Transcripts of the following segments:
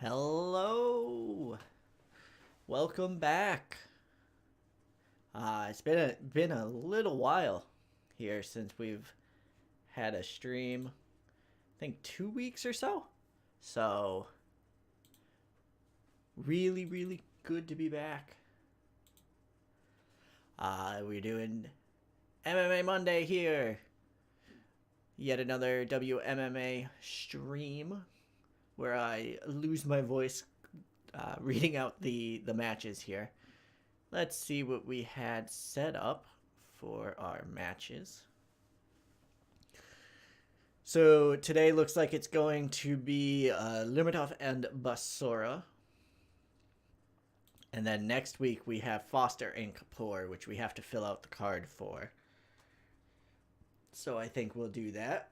Hello, welcome back. It's been a little while here since we've had a stream. I think 2 weeks or so. So really good to be back. We're doing MMA Monday here. Yet another WMMA stream where I lose my voice reading out the matches here. Let's see what we had set up for our matches. So today looks like it's going to be Limitov and Basora. And then next week we have Foster and Kapoor, which we have to fill out the card for. So I think we'll do that.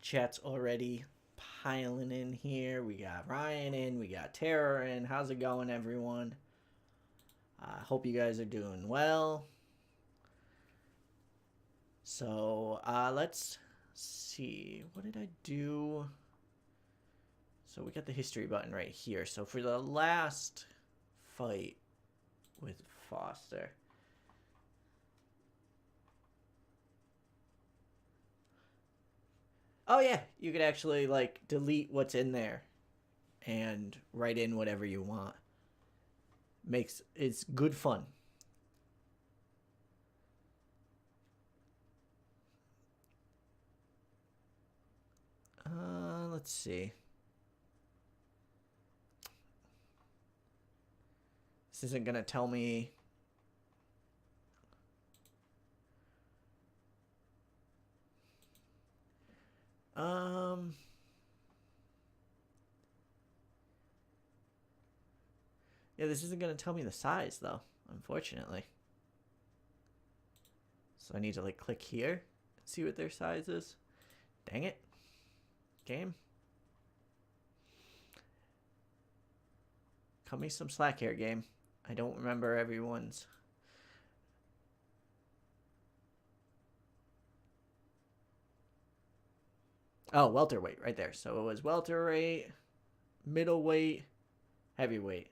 Chat's already piling in here. We got Ryan in, we got Tara in. How's it going, everyone? Hope you guys are doing well. So let's see, what did I do? So we got the history button right here. So for the last fight with Foster, oh yeah, you could actually like delete what's in there and write in whatever you want. It's good fun. Let's see. This isn't gonna tell me. Yeah, this isn't gonna tell me the size though, unfortunately. So I need to like click here and see what their size is. Dang it. Game. Cut me some slack here, game. I don't remember everyone's. Oh, welterweight right there. So it was welterweight, middleweight, heavyweight.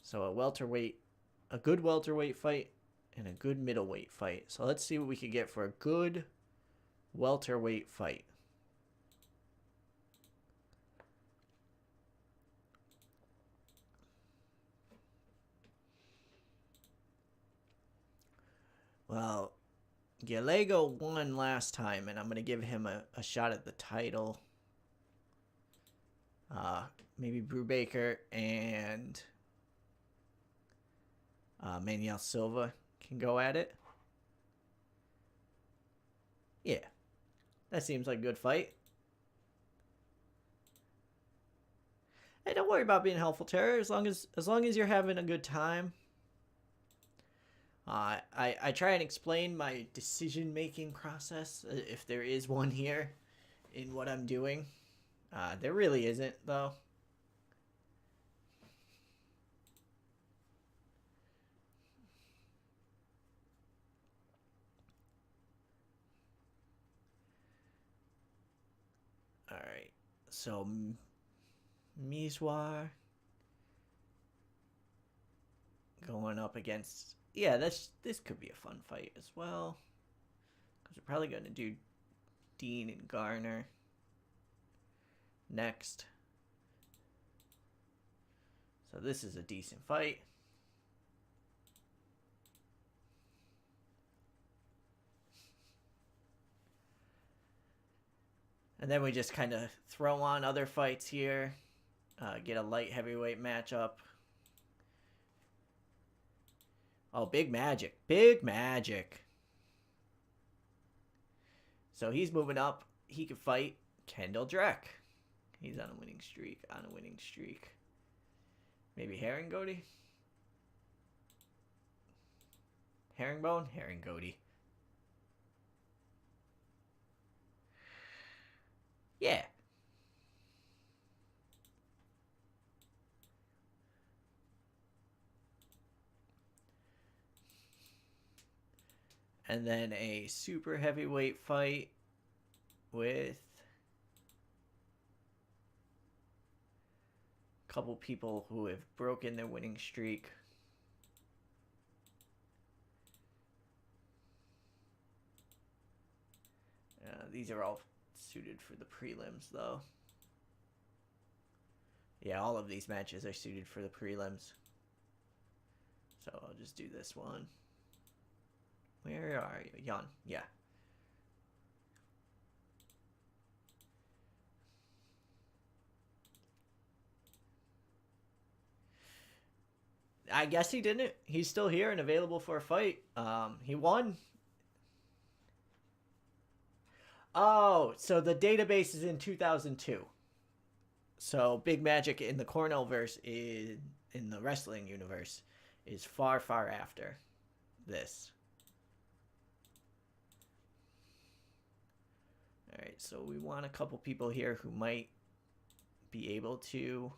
So a good welterweight fight and a good middleweight fight. So let's see what we could get for a good welterweight fight. Well, Gallego won last time, and I'm going to give him a shot at the title. Maybe Brubaker and Manuel Silva can go at it. Yeah, that seems like a good fight. Hey, don't worry about being helpful, Tara. As long as you're having a good time. I try and explain my decision-making process, if there is one here, in what I'm doing. There really isn't, though. Alright, so Miswar going up against... Yeah, this could be a fun fight as well. Because we're probably going to do Dean and Garner next. So this is a decent fight. And then we just kind of throw on other fights here. Get a light heavyweight matchup. Oh, Big Magic. Big Magic. So he's moving up. He can fight Kendall Drek. He's on a winning streak. Maybe Herringbone? Herringbone? Herringbone. Yeah. And then a super heavyweight fight with a couple people who have broken their winning streak. These are all suited for the prelims, though. Yeah, all of these matches are suited for the prelims. So I'll just do this one. Where are you? Jan. Yeah. I guess he didn't. He's still here and available for a fight. He won. Oh, so the database is in 2002. So Big Magic in the Cornellverse in the wrestling universe is far, far after this. All right, so we want a couple people here who might be able to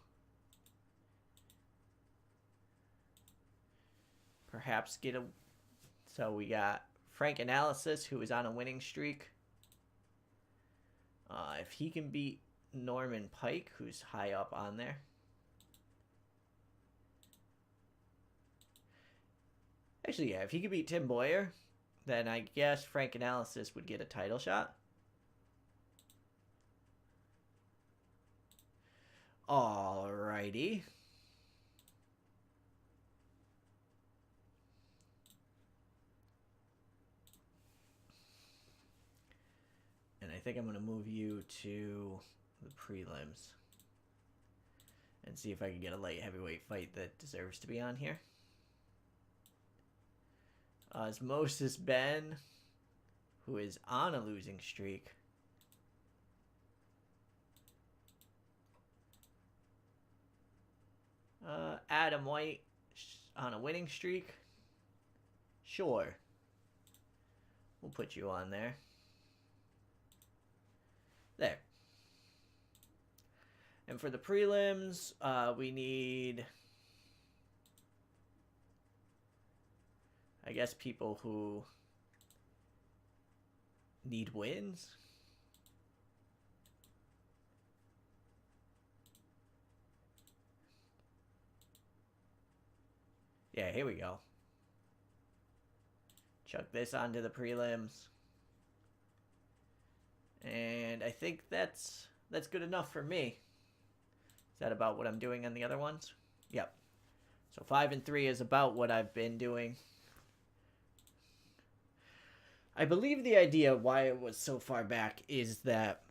perhaps get a... So we got Frank Analysis, who is on a winning streak. If he can beat Norman Pike, who's high up on there. Actually, yeah, if he could beat Tim Boyer, then I guess Frank Analysis would get a title shot. Alrighty. And I think I'm going to move you to the prelims and see if I can get a light heavyweight fight that deserves to be on here. Osmosis Ben, who is on a losing streak. Adam White on a winning streak. Sure. We'll put you on there. There. And for the prelims, we need, I guess, people who need wins. Yeah, here we go. Chuck this onto the prelims. And I think that's good enough for me. Is that about what I'm doing on the other ones? Yep. So 5 and 3 is about what I've been doing. I believe the idea why it was so far back is that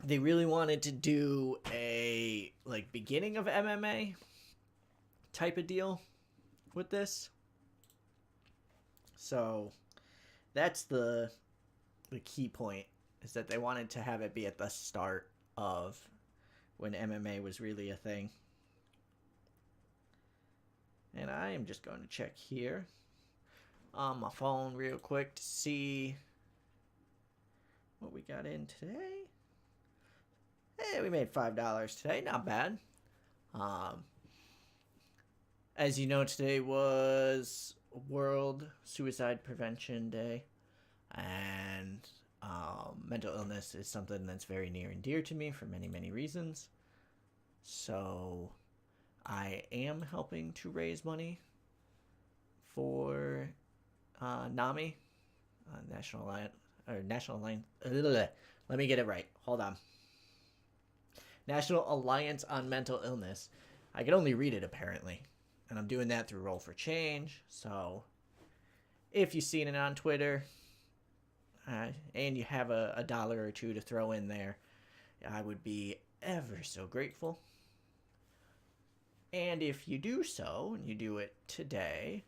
they really wanted to do a like beginning of MMA type of deal with this. So that's the key point, is that they wanted to have it be at the start of when MMA was really a thing. And I am just going to check here on my phone real quick to see what we got in today. Hey, we made $5 today. Not bad. As you know, today was World Suicide Prevention Day. And mental illness is something that's very near and dear to me for many, many reasons. So I am helping to raise money for NAMI, National Alliance. Let me get it right. Hold on. National Alliance on Mental Illness. I can only read it, apparently. And I'm doing that through Roll for Change. So if you've seen it on Twitter, and you have a dollar or two to throw in there, I would be ever so grateful. And if you do so, and you do it today,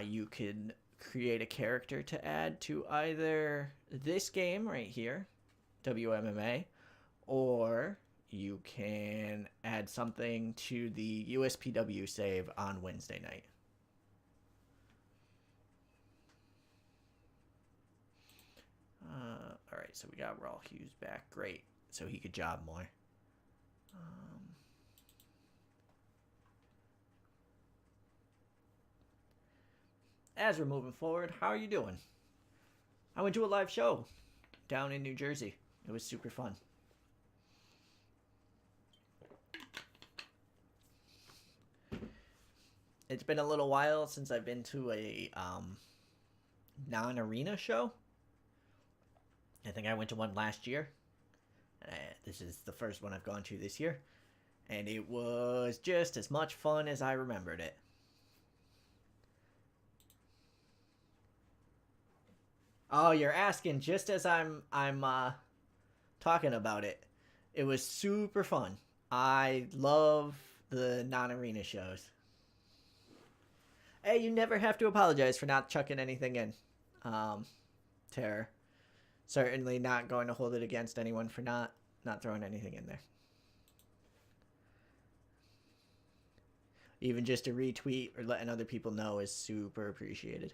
you can create a character to add to either this game right here, WMMA, or you can add something to the USPW save on Wednesday night. All right, so we got Raul Hughes back. Great. So he could job more. As we're moving forward, how are you doing? I went to a live show down in New Jersey. It was super fun. It's been a little while since I've been to a non-arena show. I think I went to one last year. This is the first one I've gone to this year. And it was just as much fun as I remembered it. Oh, you're asking just as I'm talking about it. It was super fun. I love the non-arena shows. Hey, you never have to apologize for not chucking anything in. Terror. Certainly not going to hold it against anyone for not throwing anything in there. Even just a retweet or letting other people know is super appreciated.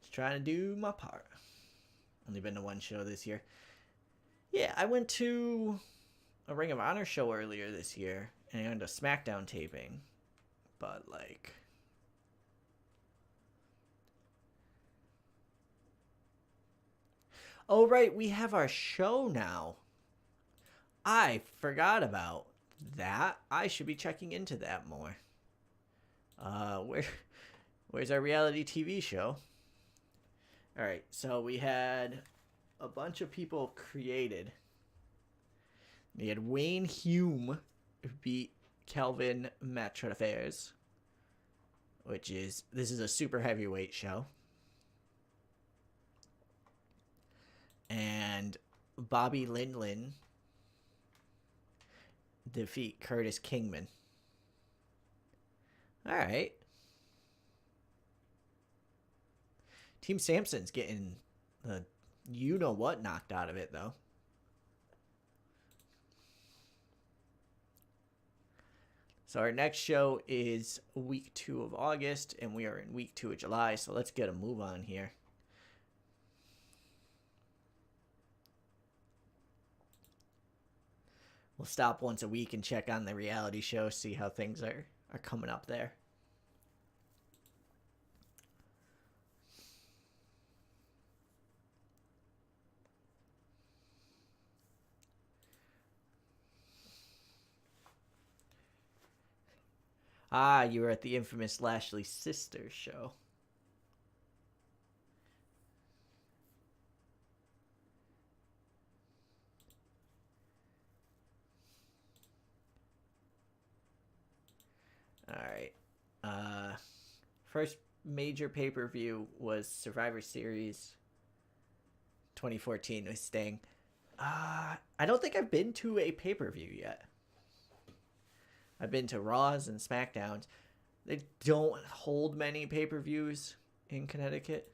Just trying to do my part. Only been to one show this year. Yeah, I went to a Ring of Honor show earlier this year and a SmackDown taping. But, like... Oh, right, we have our show now. I forgot about that. I should be checking into that more. Where's our reality TV show? All right, so we had a bunch of people created. We had Wayne Hume beat Kelvin Matrefaers, this is a super heavyweight show. And Bobby Lindland defeat Curtis Kingman. All right. Team Samson's getting the you-know-what knocked out of it, though. So our next show is week 2 of August, and we are in week 2 of July, so let's get a move on here. We'll stop once a week and check on the reality show, see how things are coming up there. Ah, you were at the infamous Lashley Sisters show. All right. First major pay-per-view was Survivor Series 2014 with Sting. I don't think I've been to a pay-per-view yet. I've been to Raws and SmackDowns. They don't hold many pay-per-views in Connecticut.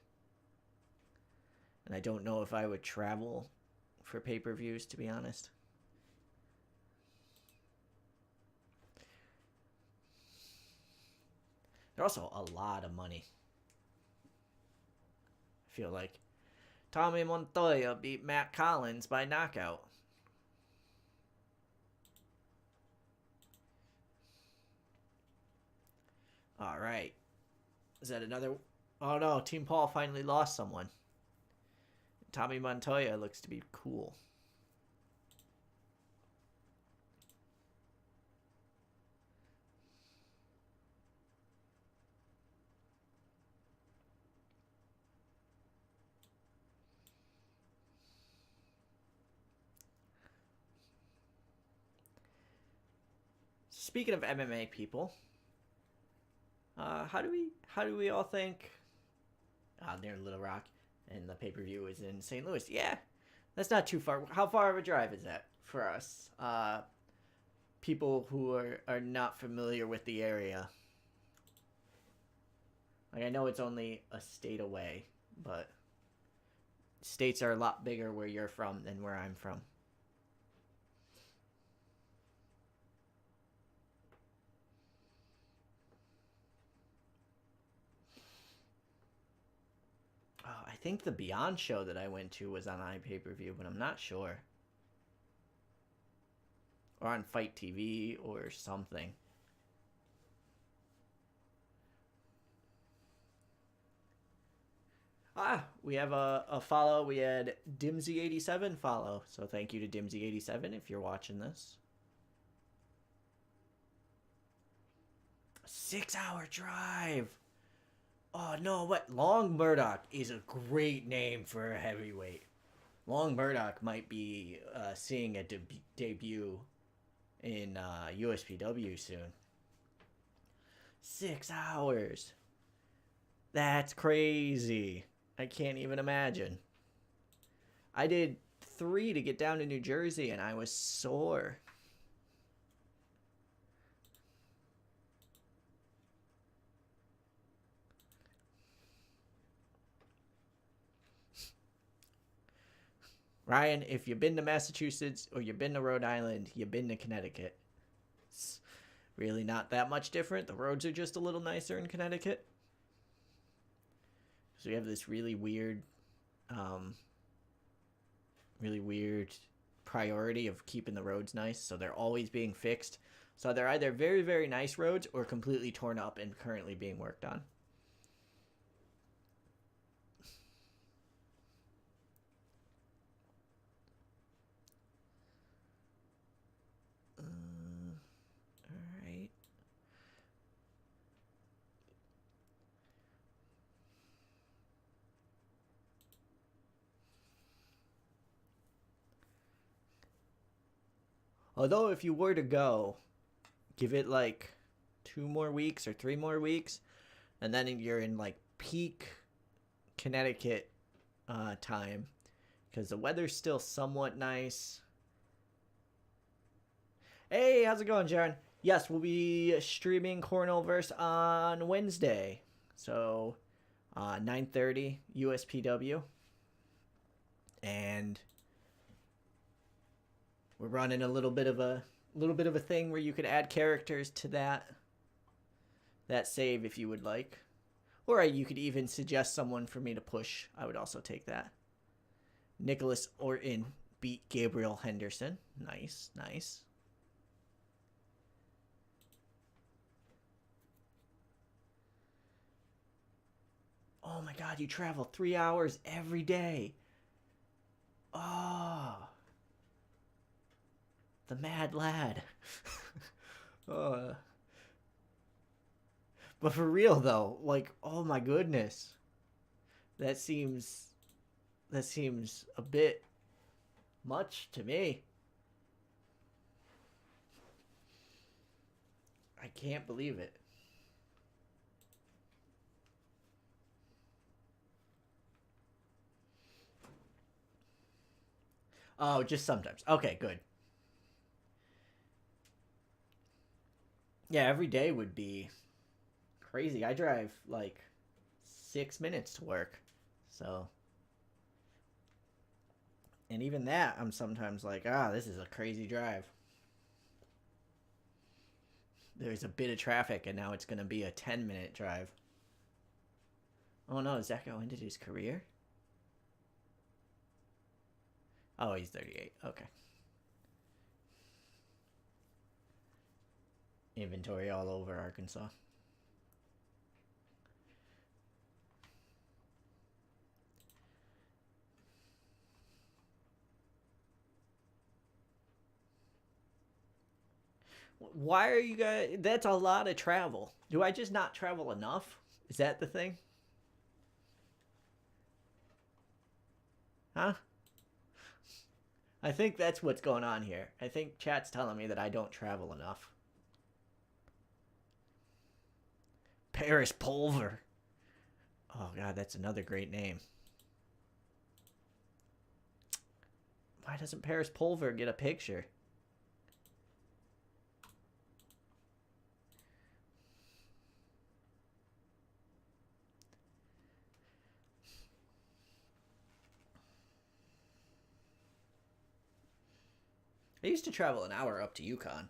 And I don't know if I would travel for pay-per-views, to be honest. They're also a lot of money. I feel like Tommy Montoya beat Matt Collins by knockout. All right. Is that another? Oh no, Team Paul finally lost someone. Tommy Montoya looks to be cool. Speaking of MMA people, how do we all think? Near Little Rock, and the pay-per-view is in St. Louis. Yeah, that's not too far. How far of a drive is that for us? People who are not familiar with the area. Like, I know it's only a state away, but states are a lot bigger where you're from than where I'm from. I think the Beyond show that I went to was on iPay-per-view, but I'm not sure. Or on Fight TV or something. We have a follow. We had Dimsy87 follow. So thank you to Dimsy87 if you're watching this. 6-hour drive. Oh, no, what? Long Murdoch is a great name for a heavyweight. Long Murdoch might be seeing a debut in USPW soon. 6 hours. That's crazy. I can't even imagine. I did 3 to get down to New Jersey, and I was sore. Ryan, if you've been to Massachusetts or you've been to Rhode Island, you've been to Connecticut. It's really not that much different. The roads are just a little nicer in Connecticut. So we have this really weird priority of keeping the roads nice. So they're always being fixed. So they're either very, very nice roads or completely torn up and currently being worked on. Although if you were to go, give it like 2 more weeks or 3 more weeks, and then you're in like peak Connecticut time, because the weather's still somewhat nice. Hey, how's it going, Jaron? Yes, we'll be streaming Cornellverse on Wednesday, so 9:30 USPW, and we're running a little bit of a thing where you could add characters to that save if you would like. Or you could even suggest someone for me to push. I would also take that. Nicholas Orton beat Gabriel Henderson. Nice, nice. Oh my god, you travel 3 hours every day. Oh. The mad lad. But for real though, like, oh my goodness. That seems a bit much to me. I can't believe it. Oh, just sometimes. Okay, good. Yeah, every day would be crazy. I drive like 6 minutes to work. So, and even that, I'm sometimes like, this is a crazy drive. There's a bit of traffic, and now it's going to be a 10-minute drive. Oh no, is Zach ended his career? Oh, he's 38. Okay. Inventory all over Arkansas. Why are you guys... That's a lot of travel. Do I just not travel enough? Is that the thing? Huh? I think that's what's going on here. I think chat's telling me that I don't travel enough. Paris Pulver. Oh, God, that's another great name. Why doesn't Paris Pulver get a picture? I used to travel an hour up to Yukon.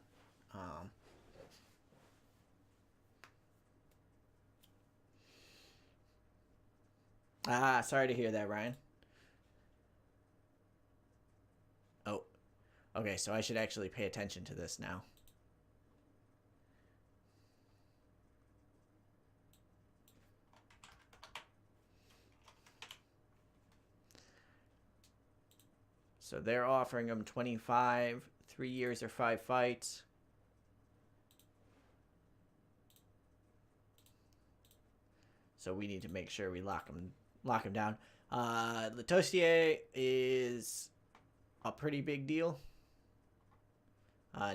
Sorry to hear that, Ryan. Oh, okay, so I should actually pay attention to this now. So they're offering him 25, 3 years or 5 fights. So we need to make sure we lock him down. Letostier is a pretty big deal.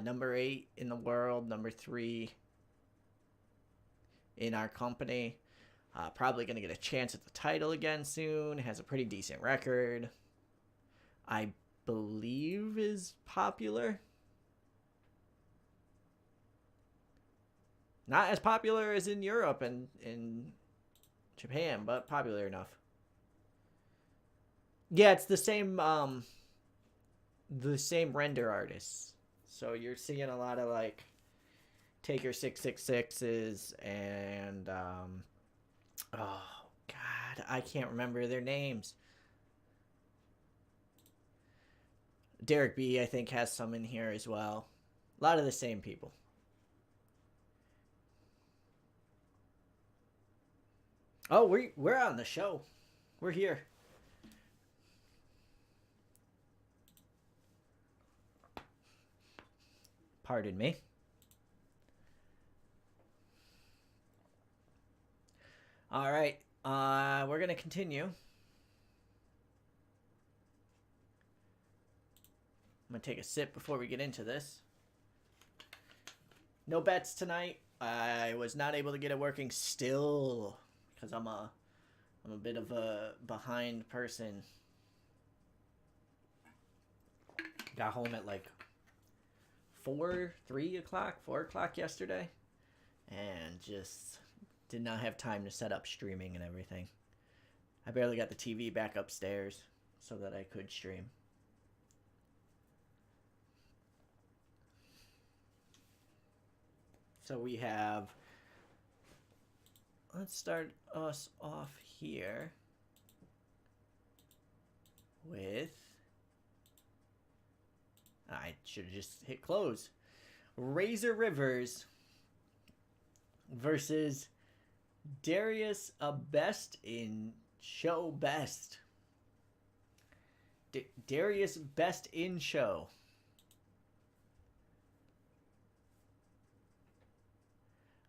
Number 8 in the world, number 3 in our company. Probably going to get a chance at the title again soon. Has a pretty decent record. I believe is popular. Not as popular as in Europe and in Japan, but popular enough. Yeah, it's the same render artists. So you're seeing a lot of like Taker 666s and oh god, I can't remember their names. Derek B, I think, has some in here as well. A lot of the same people. Oh, we're on the show. We're here. Pardon me. All right. We're going to continue. I'm going to take a sip before we get into this. No bets tonight. I was not able to get it working still because I'm a bit of a behind person. Got home at like 4 o'clock yesterday, and just did not have time to set up streaming and everything. I barely got the TV back upstairs so that I could stream. So we have, let's start us off here with, I should have just hit close. Razor Rivers versus Darius Best in show best. Darius Best in show.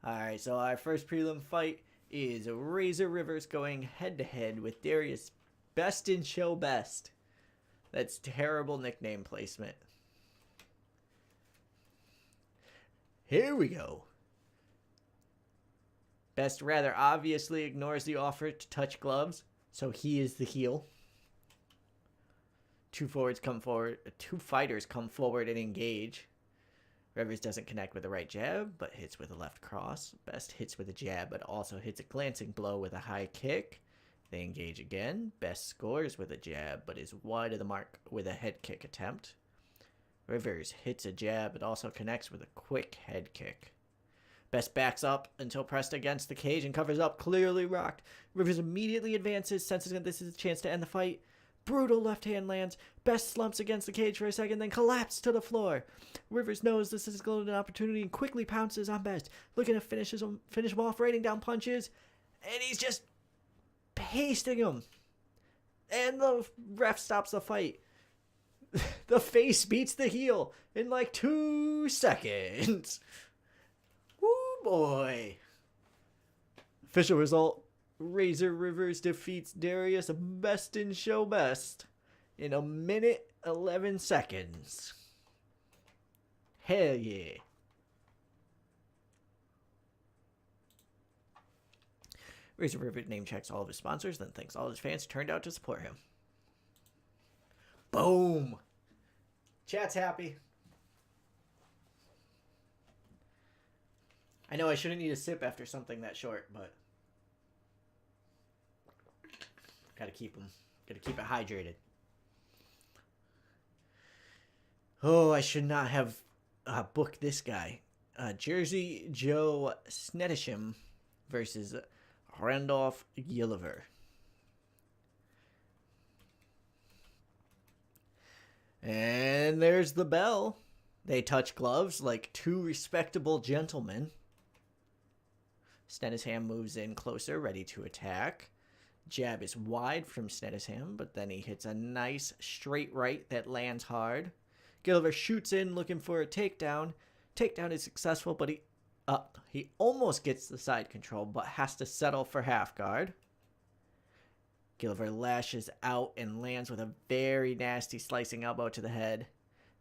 Alright, so our first prelim fight is Razor Rivers going head-to-head with Darius Best in show best. That's terrible nickname placement. Here we go. Best rather obviously ignores the offer to touch gloves, so he is the heel. Two fighters come forward and engage. Rivers doesn't connect with the right jab, but hits with a left cross. Best hits with a jab, but also hits a glancing blow with a high kick. They engage again. Best scores with a jab, but is wide of the mark with a head kick attempt. Rivers hits a jab, but also connects with a quick head kick. Best backs up until pressed against the cage and covers up, clearly rocked. Rivers immediately advances, sensing that this is a chance to end the fight. Brutal left hand lands. Best slumps against the cage for a second, then collapses to the floor. Rivers knows this is a golden opportunity and quickly pounces on Best, looking to finish him off, raining down punches, and he's just pasting him. And the ref stops the fight. The face beats the heel in like 2 seconds. Woo boy. Official result. Razor Rivers defeats Darius Best in show best in 1 minute 11 seconds. Hell yeah. Razor Rivers name checks all of his sponsors, then thanks all of his fans who turned out to support him. Boom. Chat's happy. I know I shouldn't need a sip after something that short, but gotta keep it hydrated. Oh, I should not have booked this guy. Jersey Joe Snedisham versus Randolph Gilliver. And there's the bell. They touch gloves like two respectable gentlemen. Stenisham moves in closer, ready to attack. jab is wide from Sneddisham, but then he hits a nice straight right that lands hard. Gilliver shoots in looking for a takedown. Takedown is successful, but he almost gets the side control, but has to settle for half guard. Gilliver lashes out and lands with a very nasty slicing elbow to the head.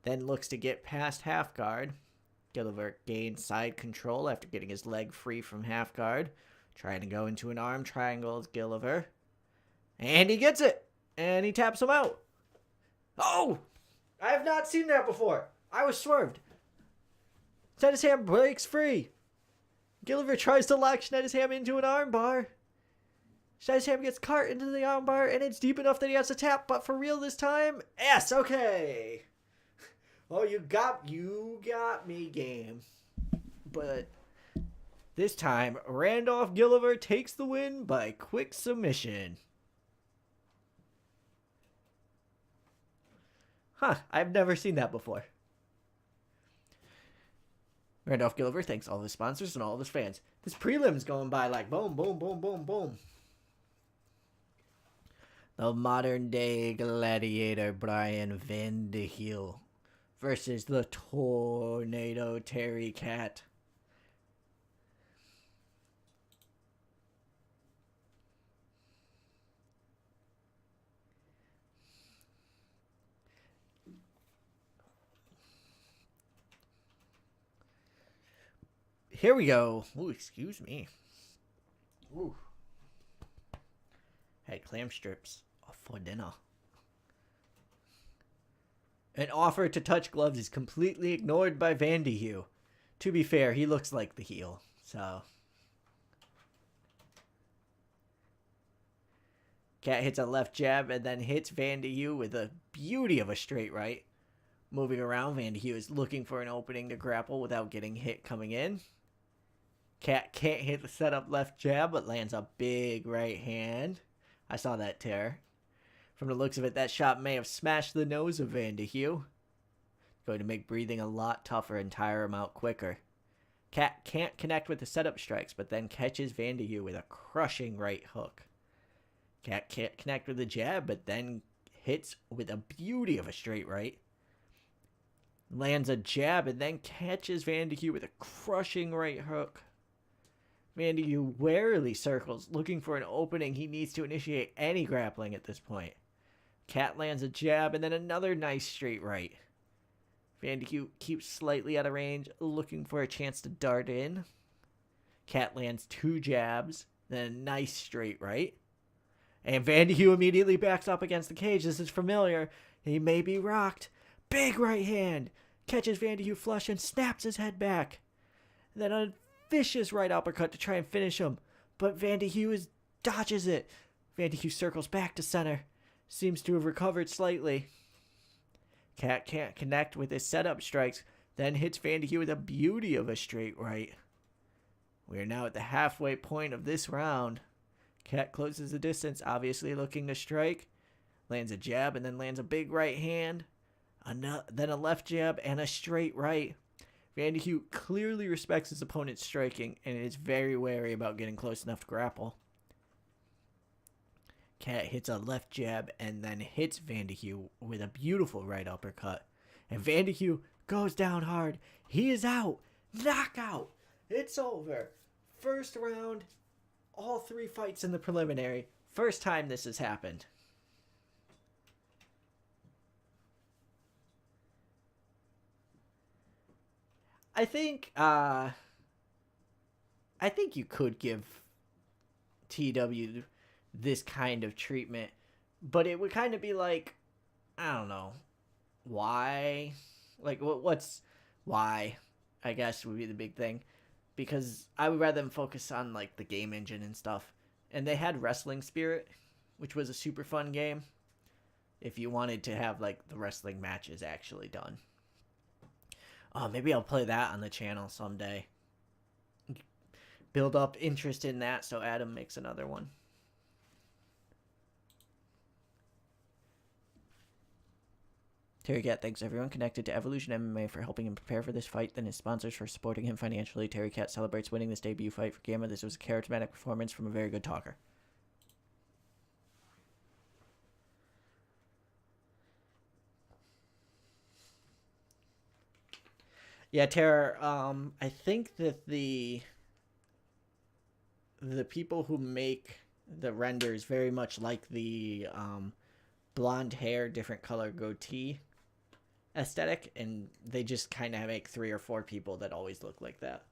Then looks to get past half guard. Gilliver gains side control after getting his leg free from half guard. Trying to go into an arm triangle is Gilliver. And he gets it. And he taps him out. Oh! I have not seen that before. I was swerved. Sneddisham breaks free. Gilliver tries to lock Sneddisham into an armbar. Sneddisham gets caught into the armbar, and it's deep enough that he has to tap, but for real this time? Yes, okay. Oh, you got me, game. But this time, Randolph Gilliver takes the win by quick submission. Huh, I've never seen that before. Randolph Gilliver thanks all of his sponsors and all of his fans. This prelim's going by like boom, boom, boom, boom, boom. The modern day gladiator Brian Van de Heel versus the Tornado Terry Cat. Here we go. Ooh, excuse me. Ooh. Had clam strips for dinner. An offer to touch gloves is completely ignored by Vandy Hugh. To be fair, he looks like the heel, so. Cat hits a left jab and then hits Vandy Hugh with a beauty of a straight right. Moving around, Vandy Hugh is looking for an opening to grapple without getting hit coming in. Cat can't hit the setup left jab, but lands a big right hand. I saw that tear. From the looks of it, that shot may have smashed the nose of Van de Hugh. Going to make breathing a lot tougher and tire him out quicker. Cat can't connect with the setup strikes, but then catches Van de Hugh with a crushing right hook. Cat can't connect with the jab, but then hits with a beauty of a straight right. Lands a jab and then catches Van de Hugh with a crushing right hook. Van de Hugh warily circles, looking for an opening. He needs to initiate any grappling at this point. Cat lands a jab and then another nice straight right. Van de Hugh keeps slightly out of range, looking for a chance to dart in. Cat lands two jabs, then a nice straight right. And Van de Hugh immediately backs up against the cage. This is familiar. He may be rocked. Big right hand. Catches Van de Hugh flush and snaps his head back. Then a vicious right uppercut to try and finish him. But Van de Hugh dodges it. Van de Hugh circles back to center. Seems to have recovered slightly. Cat can't connect with his setup strikes. Then hits Van de Hugh with a beauty of a straight right. We are now at the halfway point of this round. Cat closes the distance, obviously looking to strike. Lands a jab and then lands a big right hand. Then a left jab and a straight right. Van de Hugh clearly respects his opponent's striking and is very wary about getting close enough to grapple. Cat hits a left jab and then hits Van de Hugh with a beautiful right uppercut. And Van de Hugh goes down hard. He is out. Knockout. It's over. First round. All three fights in the preliminary. First time this has happened. I think you could give TW this kind of treatment, but it would kind of be like, I don't know, why? Like, what's why? I guess would be the big thing, because I would rather them focus on like the game engine and stuff. And they had Wrestling Spirit, which was a super fun game. If you wanted to have like the wrestling matches actually done. Oh, maybe I'll play that on the channel someday. Build up interest in that so Adam makes another one. Terry Cat thanks everyone connected to Evolution MMA for helping him prepare for this fight, and his sponsors for supporting him financially. Terry Cat celebrates winning this debut fight for Gamma. This was a charismatic performance from a very good talker. Yeah, Tara, I think that the people who make the renders very much like the blonde hair, different color goatee aesthetic, and they just kind of make 3 or 4 people that always look like that.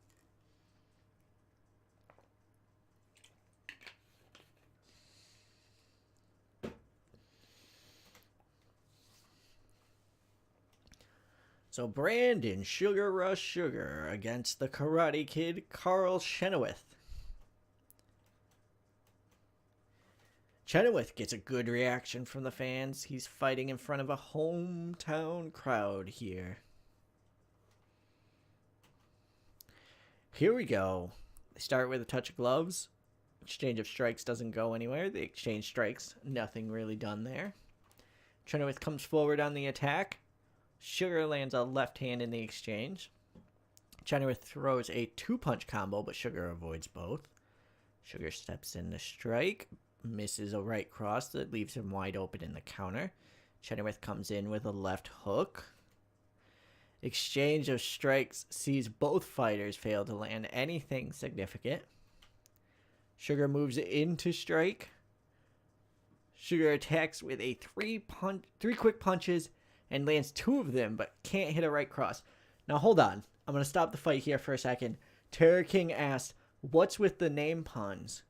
So Brandon Sugar Rush Sugar against the Karate Kid Carl Chenoweth. Chenoweth gets a good reaction from the fans. He's fighting in front of a hometown crowd here. Here we go. They start with a touch of gloves. Exchange of strikes doesn't go anywhere. They exchange strikes. Nothing really done there. Chenoweth comes forward on the attack. Sugar lands a left hand in the exchange. Chenoweth throws a 2-punch combo, but Sugar avoids both. Sugar steps in to strike. Misses a right cross that leaves him wide open in the counter. Chenoweth comes in with a left hook. Exchange of strikes sees both fighters fail to land anything significant. Sugar moves into strike. Sugar attacks with a 3 quick punches and lands 2 of them, but can't hit a right cross. Now hold on. I'm going to stop the fight here for a second. Terror King asked, what's with the name puns?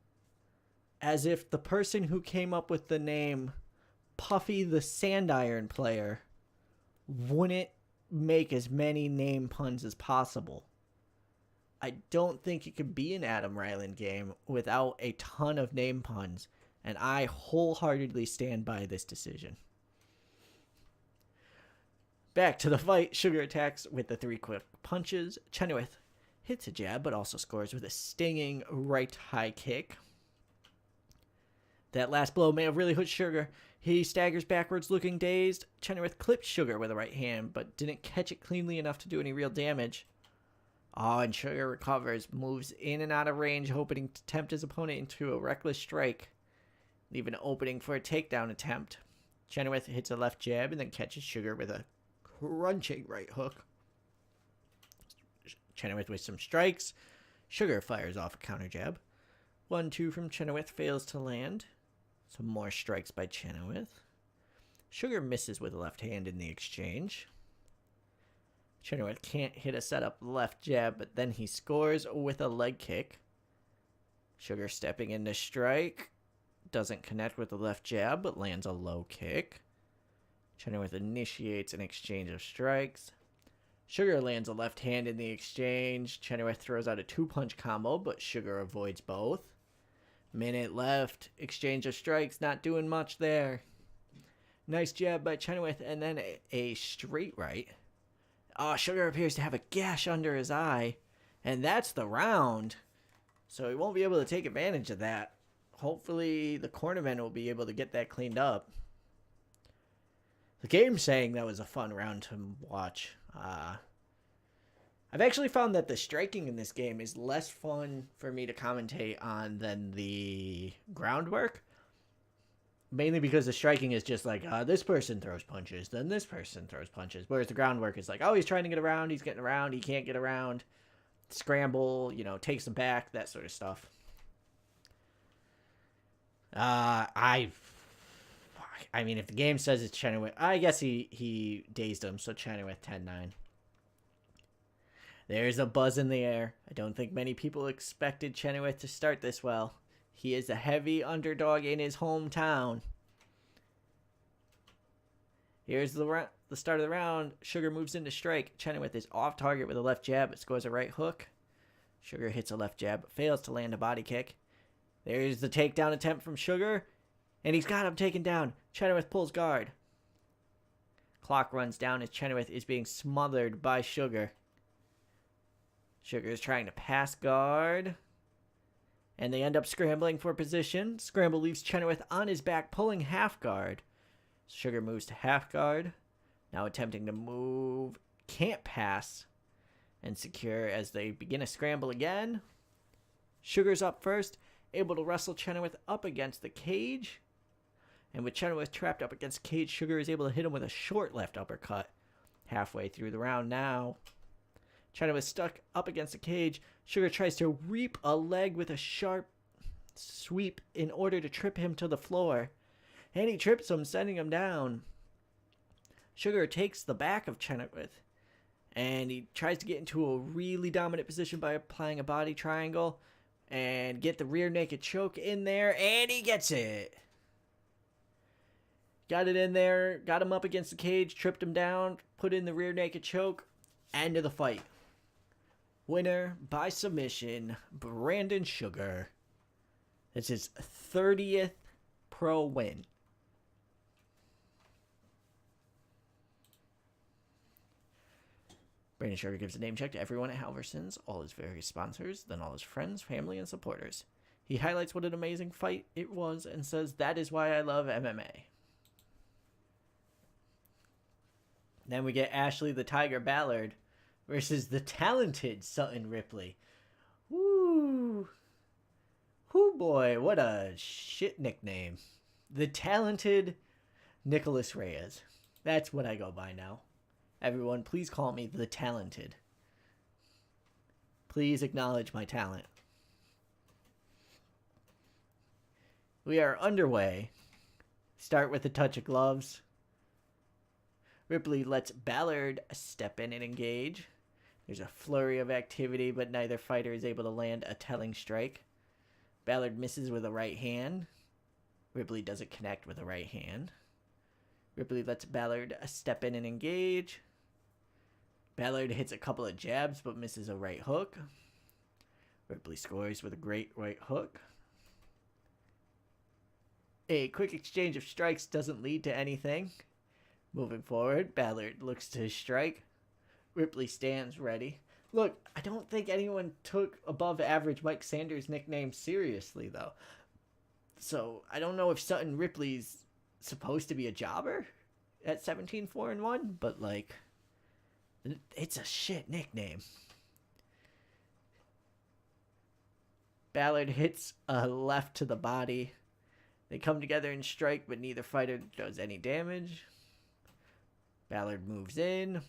As if the person who came up with the name Puffy the Sandiron Player wouldn't make as many name puns as possible. I don't think it could be an Adam Ryland game without a ton of name puns, and I wholeheartedly stand by this decision. Back to the fight. Sugar attacks with the 3 quick punches. Chenoweth hits a jab, but also scores with a stinging right high kick. That last blow may have really hurt Sugar. He staggers backwards looking dazed. Chenoweth clips Sugar with a right hand, but didn't catch it cleanly enough to do any real damage. Oh, and Sugar recovers, moves in and out of range, hoping to tempt his opponent into a reckless strike, leaving an opening for a takedown attempt. Chenoweth hits a left jab and then catches Sugar with a crunching right hook. Chenoweth with some strikes. Sugar fires off a counter jab. 1-2 from Chenoweth fails to land. Some more strikes by Chenoweth. Sugar misses with a left hand in the exchange. Chenoweth can't hit a setup left jab, but then he scores with a leg kick. Sugar stepping into strike. Doesn't connect with the left jab, but lands a low kick. Chenoweth initiates an exchange of strikes. Sugar lands a left hand in the exchange. Chenoweth throws out a 2-punch combo, but Sugar avoids both. Minute left. Exchange of strikes. Not doing much there. Nice jab by Chenoweth, and then a straight right. Oh, Sugar appears to have a gash under his eye, and that's the round. So he won't be able to take advantage of that. Hopefully the cornerman will be able to get that cleaned up. The game's saying that was a fun round to watch. I've actually found that the striking in this game is less fun for me to commentate on than the groundwork. Mainly because the striking is just like, this person throws punches, then this person throws punches. Whereas the groundwork is like, oh, he's trying to get around, he's getting around, he can't get around. Scramble, takes him back, that sort of stuff. I mean, if the game says it's Chenoweth, I guess he dazed him, so Chenoweth 10-9. There's a buzz in the air. I don't think many people expected Chenoweth to start this well. He is a heavy underdog in his hometown. Here's the start of the round. Sugar moves into strike. Chenoweth is off target with a left jab, but scores a right hook. Sugar hits a left jab, but fails to land a body kick. There's the takedown attempt from Sugar, and he's got him taken down. Chenoweth pulls guard. Clock runs down as Chenoweth is being smothered by Sugar. Sugar is trying to pass guard, and they end up scrambling for position. Scramble leaves Chenoweth on his back, pulling half guard. Sugar moves to half guard, now attempting to move, can't pass, and secure as they begin a scramble again. Sugar's up first, able to wrestle Chenoweth up against the cage, and with Chenoweth trapped up against the cage, Sugar is able to hit him with a short left uppercut halfway through the round now. Chyna was stuck up against the cage. Sugar tries to reap a leg with a sharp sweep in order to trip him to the floor. And he trips him, sending him down. Sugar takes the back of Chenoweth, and he tries to get into a really dominant position by applying a body triangle and get the rear naked choke in there, and he gets it. Got it in there, got him up against the cage, tripped him down, put in the rear naked choke. End of the fight. Winner by submission, Brandon Sugar. It's his 30th pro win. Brandon Sugar gives a name check to everyone at Halverson's, all his various sponsors, then all his friends, family, and supporters. He highlights what an amazing fight it was and says, "That is why I love MMA." Then we get Ashley the Tiger Ballard versus the talented Sutton Ripley. Woo! Whoo boy, what a shit nickname. The talented Nicholas Reyes. That's what I go by now. Everyone, please call me the talented. Please acknowledge my talent. We are underway. Start with a touch of gloves. Ripley lets Ballard step in and engage. There's a flurry of activity, but neither fighter is able to land a telling strike. Ballard misses with a right hand. Ripley doesn't connect with a right hand. Ripley lets Ballard step in and engage. Ballard hits a couple of jabs, but misses a right hook. Ripley scores with a great right hook. A quick exchange of strikes doesn't lead to anything. Moving forward, Ballard looks to strike. Ripley stands ready. Look, I don't think anyone took above average Mike Sanders' nickname seriously, though. So, I don't know if Sutton Ripley's supposed to be a jobber at 17-4-1, but, like, it's a shit nickname. Ballard hits a left to the body. They come together and strike, but neither fighter does any damage. Ballard moves in.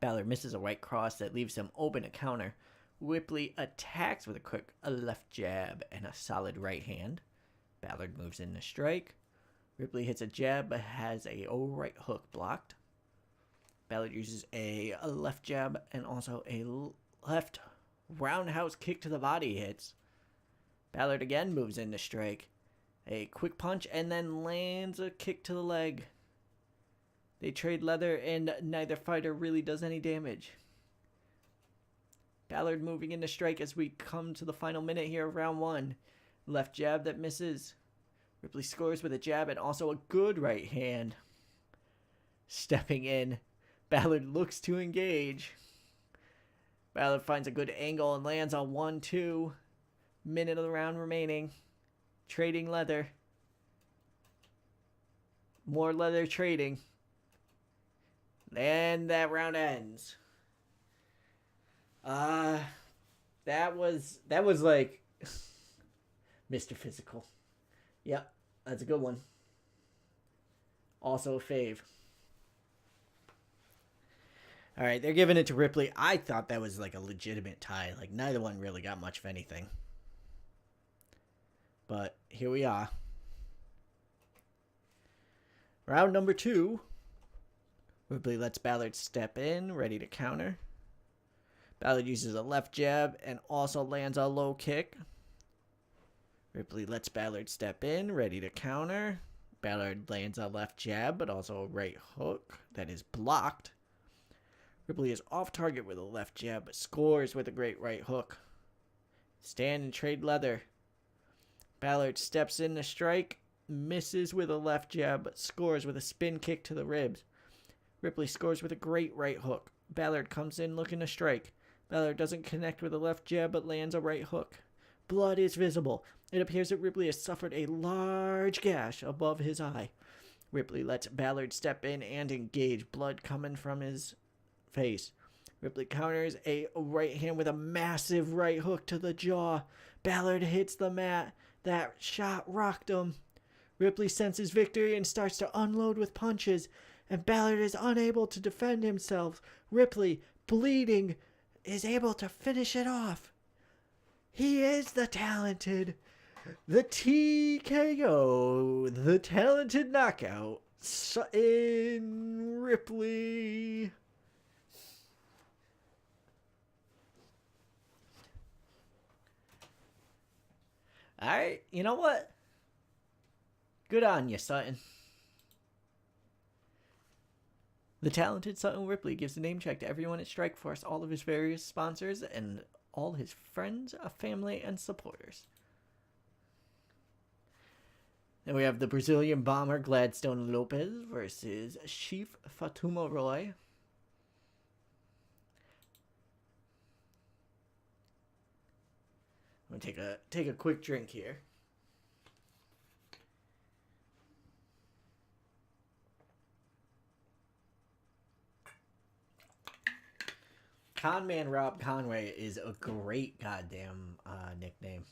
Ballard misses a right cross that leaves him open to counter. Ripley attacks with a quick left jab and a solid right hand. Ballard moves in to strike. Ripley hits a jab but has a right hook blocked. Ballard uses a left jab and also a left roundhouse kick to the body hits. Ballard again moves in to strike. A quick punch and then lands a kick to the leg. They trade leather and neither fighter really does any damage. Ballard moving into strike as we come to the final minute here of round one. Left jab that misses. Ripley scores with a jab and also a good right hand. Stepping in, Ballard looks to engage. Ballard finds a good angle and lands on 1-2. Minute of the round remaining. Trading leather. More leather trading. And that round ends. That was like Mr. Physical. Yep, that's a good one. Also a fave. All right, they're giving it to Ripley. I thought that was like a legitimate tie. Like neither one really got much of anything. But here we are. Round number 2. Ripley lets Ballard step in, ready to counter. Ballard uses a left jab and also lands a low kick. Ripley lets Ballard step in, ready to counter. Ballard lands a left jab, but also a right hook that is blocked. Ripley is off target with a left jab, but scores with a great right hook. Stand and trade leather. Ballard steps in to strike, misses with a left jab, but scores with a spin kick to the ribs. Ripley scores with a great right hook. Ballard comes in looking to strike. Ballard doesn't connect with a left jab, but lands a right hook. Blood is visible. It appears that Ripley has suffered a large gash above his eye. Ripley lets Ballard step in and engage, blood coming from his face. Ripley counters a right hand with a massive right hook to the jaw. Ballard hits the mat. That shot rocked him. Ripley senses victory and starts to unload with punches, and Ballard is unable to defend himself. Ripley, bleeding, is able to finish it off. He is the talented, the TKO, the talented knockout, Sutton Ripley. Alright, you know what? Good on you, Sutton. The talented Sutton Ripley gives a name check to everyone at Strikeforce, all of his various sponsors, and all his friends, family, and supporters. Then we have the Brazilian bomber Gladstone Lopez versus Chief Fatuma Roy. I'm gonna take a quick drink here. Conman Rob Conway is a great goddamn nickname.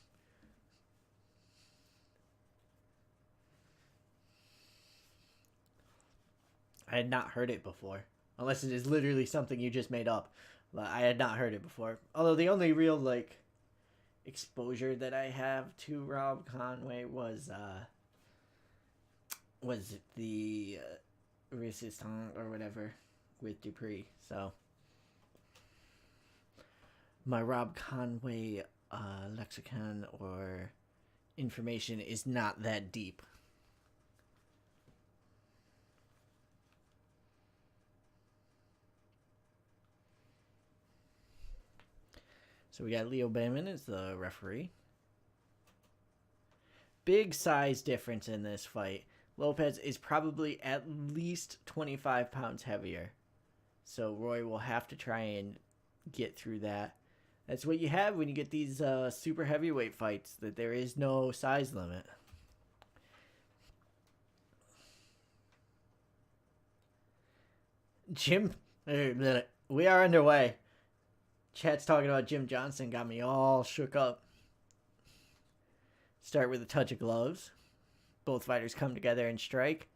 I had not heard it before. Unless it is literally something you just made up. But I had not heard it before. Although the only real, exposure that I have to Rob Conway was the Resistance or whatever with Dupree. So my Rob Conway lexicon or information is not that deep. So we got Leo Bayman as the referee. Big size difference in this fight. Lopez is probably at least 25 pounds heavier. So Roy will have to try and get through that. That's what you have when you get these super heavyweight fights, that there is no size limit. We are underway. Chat's talking about Jim Johnson got me all shook up. Start with a touch of gloves. Both fighters come together and strike.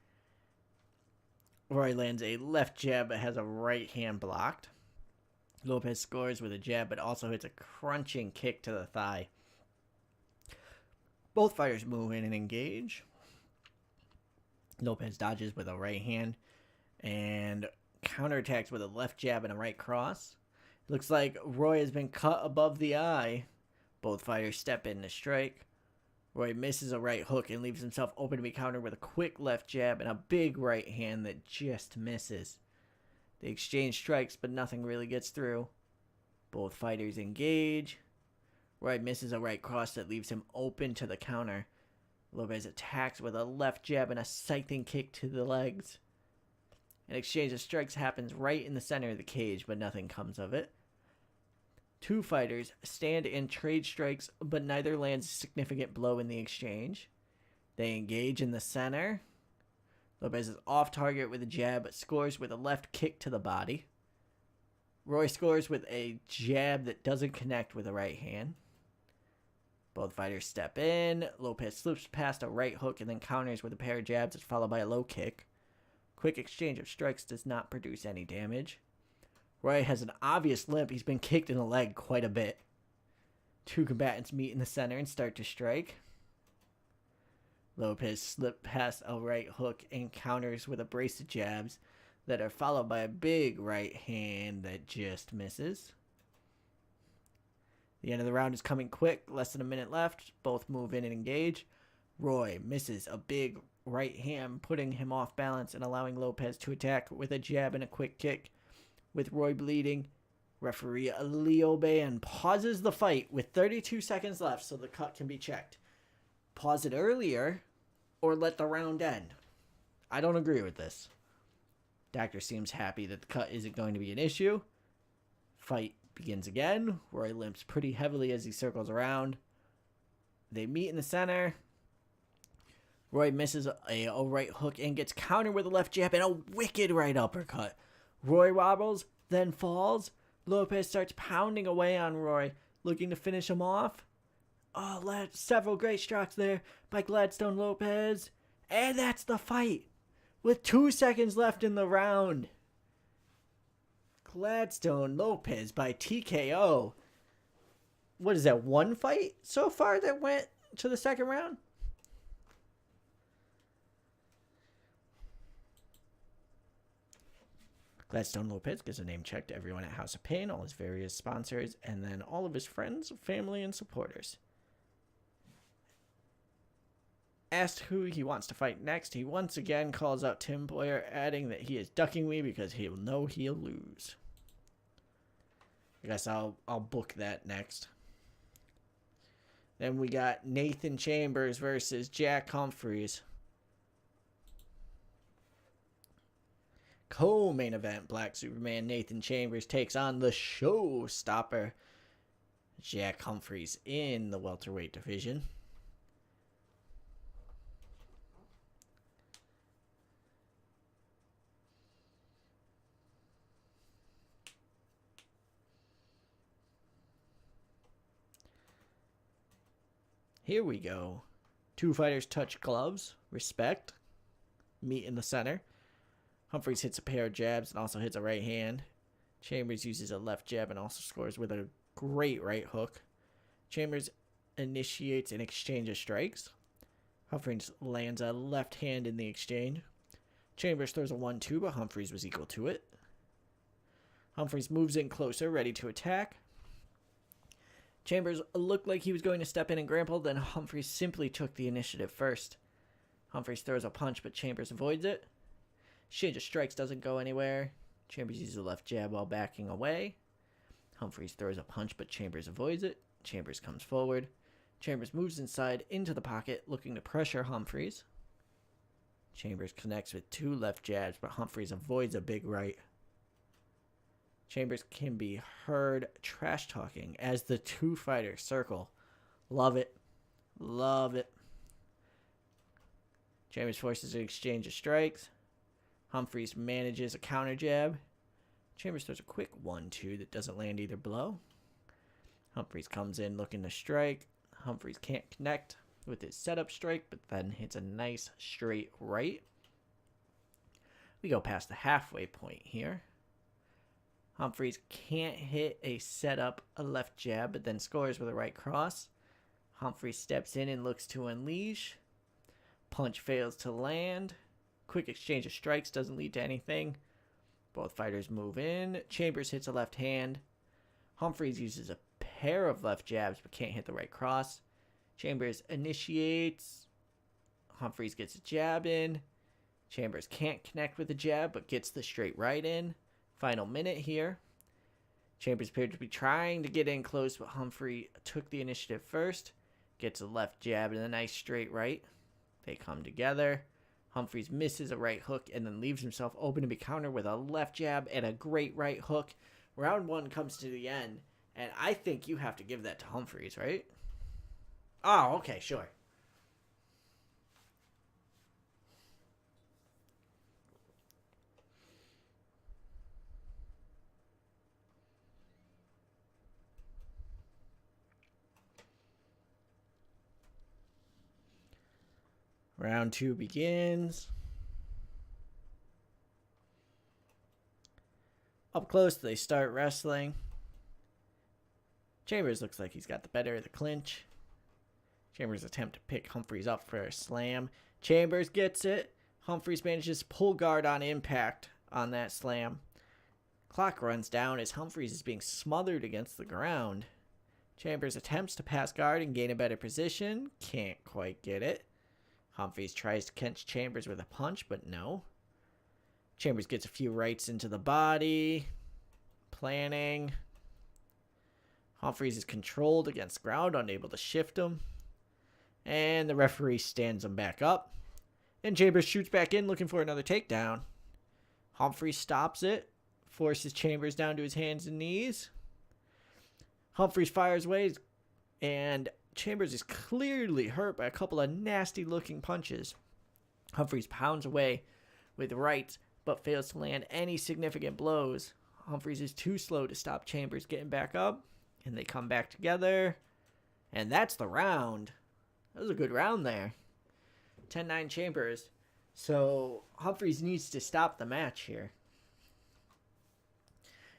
Roy lands a left jab but has a right hand blocked. Lopez scores with a jab but also hits a crunching kick to the thigh. Both fighters move in and engage. Lopez dodges with a right hand and counterattacks with a left jab and a right cross. Looks like Roy has been cut above the eye. Both fighters step in to strike. Roy misses a right hook and leaves himself open to be countered with a quick left jab and a big right hand that just misses. They exchange strikes, but nothing really gets through. Both fighters engage. Roy misses a right cross that leaves him open to the counter. Lopez attacks with a left jab and a scything kick to the legs. An exchange of strikes happens right in the center of the cage, but nothing comes of it. Two fighters stand and trade strikes, but neither lands a significant blow in the exchange. They engage in the center. Lopez is off target with a jab, but scores with a left kick to the body. Roy scores with a jab that doesn't connect with a right hand. Both fighters step in. Lopez slips past a right hook and then counters with a pair of jabs followed by a low kick. Quick exchange of strikes does not produce any damage. Roy has an obvious limp. He's been kicked in the leg quite a bit. Two combatants meet in the center and start to strike. Lopez slipped past a right hook and counters with a brace of jabs that are followed by a big right hand that just misses. The end of the round is coming quick. Less than a minute left. Both move in and engage. Roy misses a big right hand, putting him off balance and allowing Lopez to attack with a jab and a quick kick. With Roy bleeding, referee Leo Bayan pauses the fight with 32 seconds left so the cut can be checked. Pause it earlier or let the round end. I don't agree with this. Doctor seems happy that the cut isn't going to be an issue. Fight begins again. Roy limps pretty heavily as he circles around. They meet in the center. Roy misses a right hook and gets countered with a left jab and a wicked right uppercut. Roy wobbles, then falls. Lopez starts pounding away on Roy, looking to finish him off. Oh, several great strikes there by Gladstone Lopez. And that's the fight. With 2 seconds left in the round, Gladstone Lopez by TKO. What is that, one fight so far that went to the second round? Gladstone Lopez gives a name check to everyone at House of Pain, all his various sponsors, and then all of his friends, family, and supporters. Asked who he wants to fight next, he once again calls out Tim Boyer, adding that he is ducking me because he'll know he'll lose. I guess I'll book that next. Then we got Nathan Chambers versus Jack Humphreys. Co-main event, Black Superman Nathan Chambers takes on the showstopper Jack Humphreys in the welterweight division. Here we go. Two fighters touch gloves. Respect. Meet in the center. Humphreys hits a pair of jabs and also hits a right hand. Chambers uses a left jab and also scores with a great right hook. Chambers initiates an exchange of strikes. Humphreys lands a left hand in the exchange. Chambers throws a 1-2, but Humphreys was equal to it. Humphreys moves in closer, ready to attack. Chambers looked like he was going to step in and grapple, then Humphreys simply took the initiative first. Humphreys throws a punch, but Chambers avoids it. Exchange of strikes doesn't go anywhere. Chambers uses a left jab while backing away. Humphreys throws a punch, but Chambers avoids it. Chambers comes forward. Chambers moves inside into the pocket, looking to pressure Humphreys. Chambers connects with two left jabs, but Humphreys avoids a big right. Chambers can be heard trash-talking as the two fighters circle. Love it. Love it. Chambers forces an exchange of strikes. Humphreys manages a counter jab. Chambers throws a quick 1-2 that doesn't land either blow. Humphreys comes in looking to strike. Humphreys can't connect with his setup strike, but then hits a nice straight right. We go past the halfway point here. Humphreys can't hit a setup, a left jab, but then scores with a right cross. Humphreys steps in and looks to unleash. Punch fails to land. Quick exchange of strikes doesn't lead to anything. Both fighters move in. Chambers hits a left hand. Humphreys uses a pair of left jabs but can't hit the right cross. Chambers initiates. Humphreys gets a jab in. Chambers can't connect with the jab but gets the straight right in. Final minute here. Chambers appeared to be trying to get in close, but Humphrey took the initiative first. Gets a left jab and a nice straight right. They come together. Humphreys misses a right hook and then leaves himself open to be countered with a left jab and a great right hook. Round one comes to the end, and I think you have to give that to Humphreys, right? Oh, okay, sure. Round two begins. Up close, they start wrestling. Chambers looks like he's got the better of the clinch. Chambers attempt to pick Humphreys up for a slam. Chambers gets it. Humphreys manages to pull guard on impact on that slam. Clock runs down as Humphreys is being smothered against the ground. Chambers attempts to pass guard and gain a better position. Can't quite get it. Humphreys tries to catch Chambers with a punch, but no. Chambers gets a few rights into the body. Planning. Humphreys is controlled against the ground, unable to shift him. And the referee stands him back up. And Chambers shoots back in looking for another takedown. Humphreys stops it. Forces Chambers down to his hands and knees. Humphreys fires away. And Chambers is clearly hurt by a couple of nasty-looking punches. Humphreys pounds away with rights, but fails to land any significant blows. Humphreys is too slow to stop Chambers getting back up, and they come back together. And that's the round. That was a good round there. 10-9 Chambers. So Humphreys needs to stop the match here.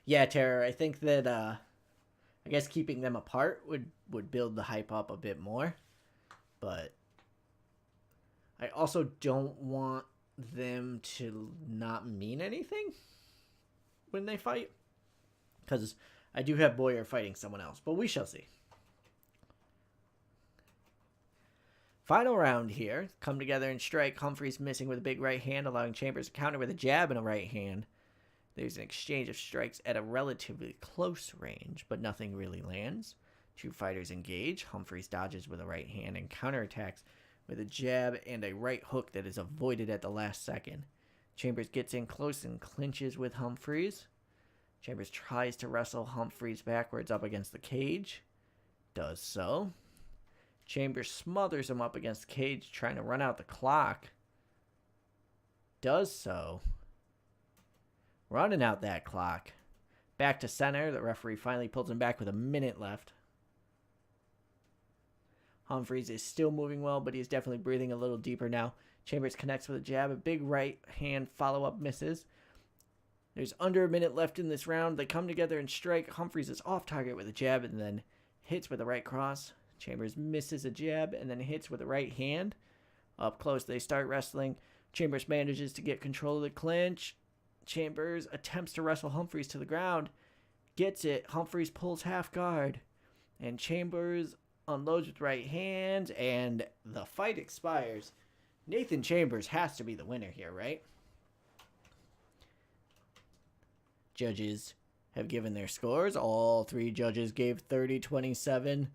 Yeah, Terror, I think that I guess keeping them apart would build the hype up a bit more, but I also don't want them to not mean anything when they fight, because I do have Boyer fighting someone else, but we shall see. Final round here. Come together and strike. Humphreys missing with a big right hand, allowing Chambers to counter with a jab and a right hand. There's an exchange of strikes at a relatively close range, but nothing really lands. Two fighters engage. Humphreys dodges with a right hand and counterattacks with a jab and a right hook that is avoided at the last second. Chambers gets in close and clinches with Humphreys. Chambers tries to wrestle Humphreys backwards up against the cage. Does so. Chambers smothers him up against the cage, trying to run out the clock. Does so. Running out that clock. Back to center. The referee finally pulls him back with a minute left. Humphreys is still moving well, but he's definitely breathing a little deeper now. Chambers connects with a jab. A big right hand follow-up misses. There's under a minute left in this round. They come together and strike. Humphreys is off target with a jab and then hits with a right cross. Chambers misses a jab and then hits with a right hand. Up close, they start wrestling. Chambers manages to get control of the clinch. Chambers attempts to wrestle Humphreys to the ground. Gets it. Humphreys pulls half guard. And Chambers unloads with right hand. And the fight expires. Nathan Chambers has to be the winner here, right? Judges have given their scores. All three judges gave 30-27.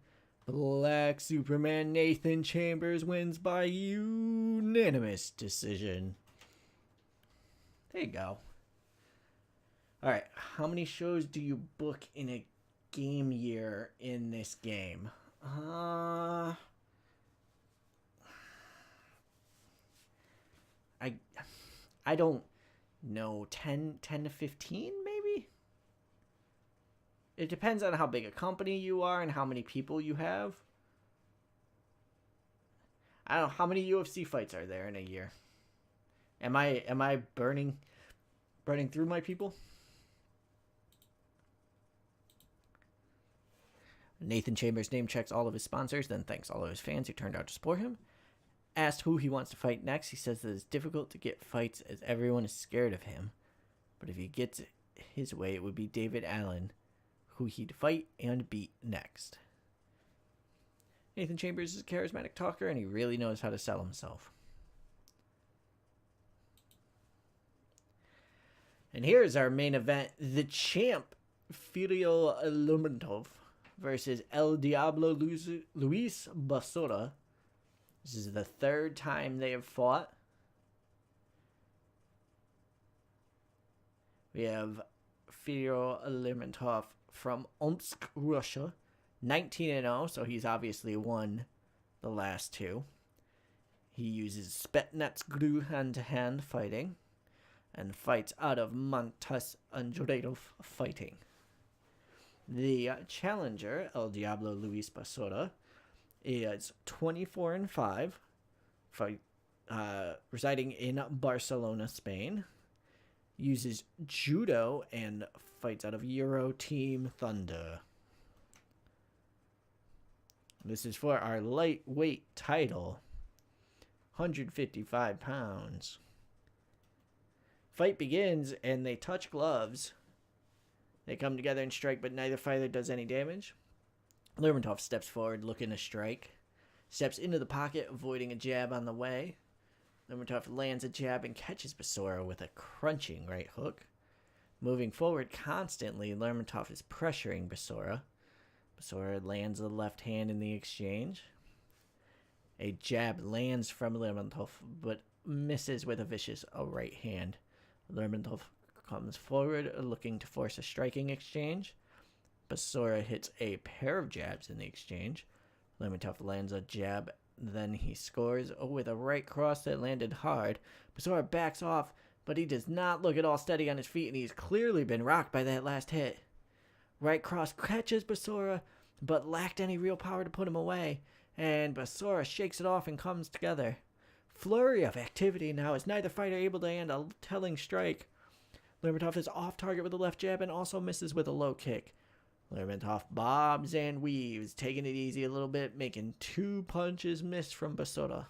Black Superman Nathan Chambers wins by unanimous decision. There you go. All right, how many shows do you book in a game year in this game? I don't know, 10 to 15 maybe? It depends on how big a company you are and how many people you have. I don't know, how many UFC fights are there in a year? Am I burning through my people? Nathan Chambers name checks all of his sponsors, then thanks all of his fans who turned out to support him. Asked who he wants to fight next, he says that it's difficult to get fights as everyone is scared of him. But if he gets his way, it would be David Allen, who he'd fight and beat next. Nathan Chambers is a charismatic talker, and he really knows how to sell himself. And here's our main event. The champ, Filio Lumentov, versus El Diablo Luis Basura. This is the third time they have fought. We have Filio Lumentov from Omsk, Russia. 19-0, so he's obviously won the last two. He uses Spetsnaz hand-to-hand fighting and fights out of Montas Andreov fighting. The challenger, El Diablo Luis Basura, is 24-5, residing in Barcelona, Spain. Uses judo and fights out of Euro Team Thunder. This is for our lightweight title, 155 pounds. Fight begins and they touch gloves. They come together and strike, but neither fighter does any damage. Lermontov steps forward looking to strike. Steps into the pocket, avoiding a jab on the way. Lermontov lands a jab and catches Basura with a crunching right hook. Moving forward constantly, Lermontov is pressuring Basura. Basura lands a left hand in the exchange. A jab lands from Lermontov, but misses with a vicious right hand. Lermontov comes forward, looking to force a striking exchange. Basura hits a pair of jabs in the exchange. Lermontov lands a jab, then he scores with a right cross that landed hard. Basura backs off, but he does not look at all steady on his feet, and he's clearly been rocked by that last hit. Right cross catches Basura, but lacked any real power to put him away, and Basura shakes it off and comes together. Flurry of activity now as neither fighter able to land a telling strike. Lermontov is off target with a left jab and also misses with a low kick. Lermontov bobs and weaves, taking it easy a little bit, making 2 punches miss from Basota.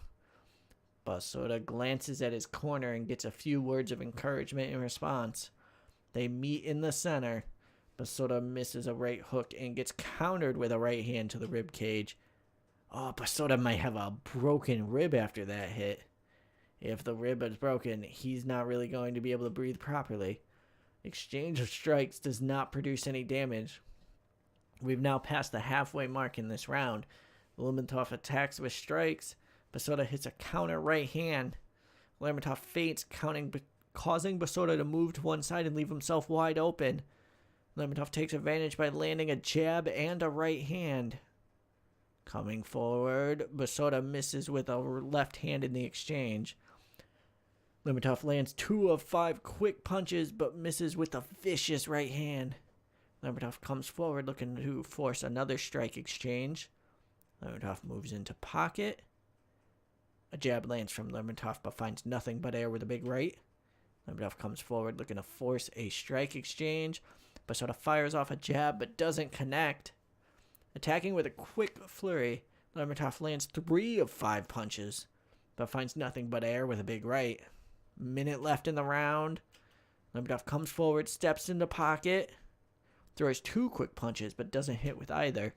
Basota glances at his corner and gets a few words of encouragement in response. They meet in the center. Basota misses a right hook and gets countered with a right hand to the rib cage. Oh, Basota might have a broken rib after that hit. If the rib is broken, he's not really going to be able to breathe properly. Exchange of strikes does not produce any damage. We've now passed the halfway mark in this round. Lermontov attacks with strikes. Basota hits a counter right hand. Lermontov feints, causing Basota to move to one side and leave himself wide open. Lermontov takes advantage by landing a jab and a right hand. Coming forward, Basota misses with a left hand in the exchange. Lermontov lands 2 of 5 quick punches, but misses with a vicious right hand. Lermontov comes forward looking to force another strike exchange. Lermontov moves into pocket. A jab lands from Lermontov, but finds nothing but air with a big right. Lermontov comes forward looking to force a strike exchange. Basota fires off a jab, but doesn't connect. Attacking with a quick flurry, Lermontov lands 3 of 5 punches, but finds nothing but air with a big right. Minute left in the round. Lermontov comes forward, steps into pocket, throws 2 quick punches, but doesn't hit with either.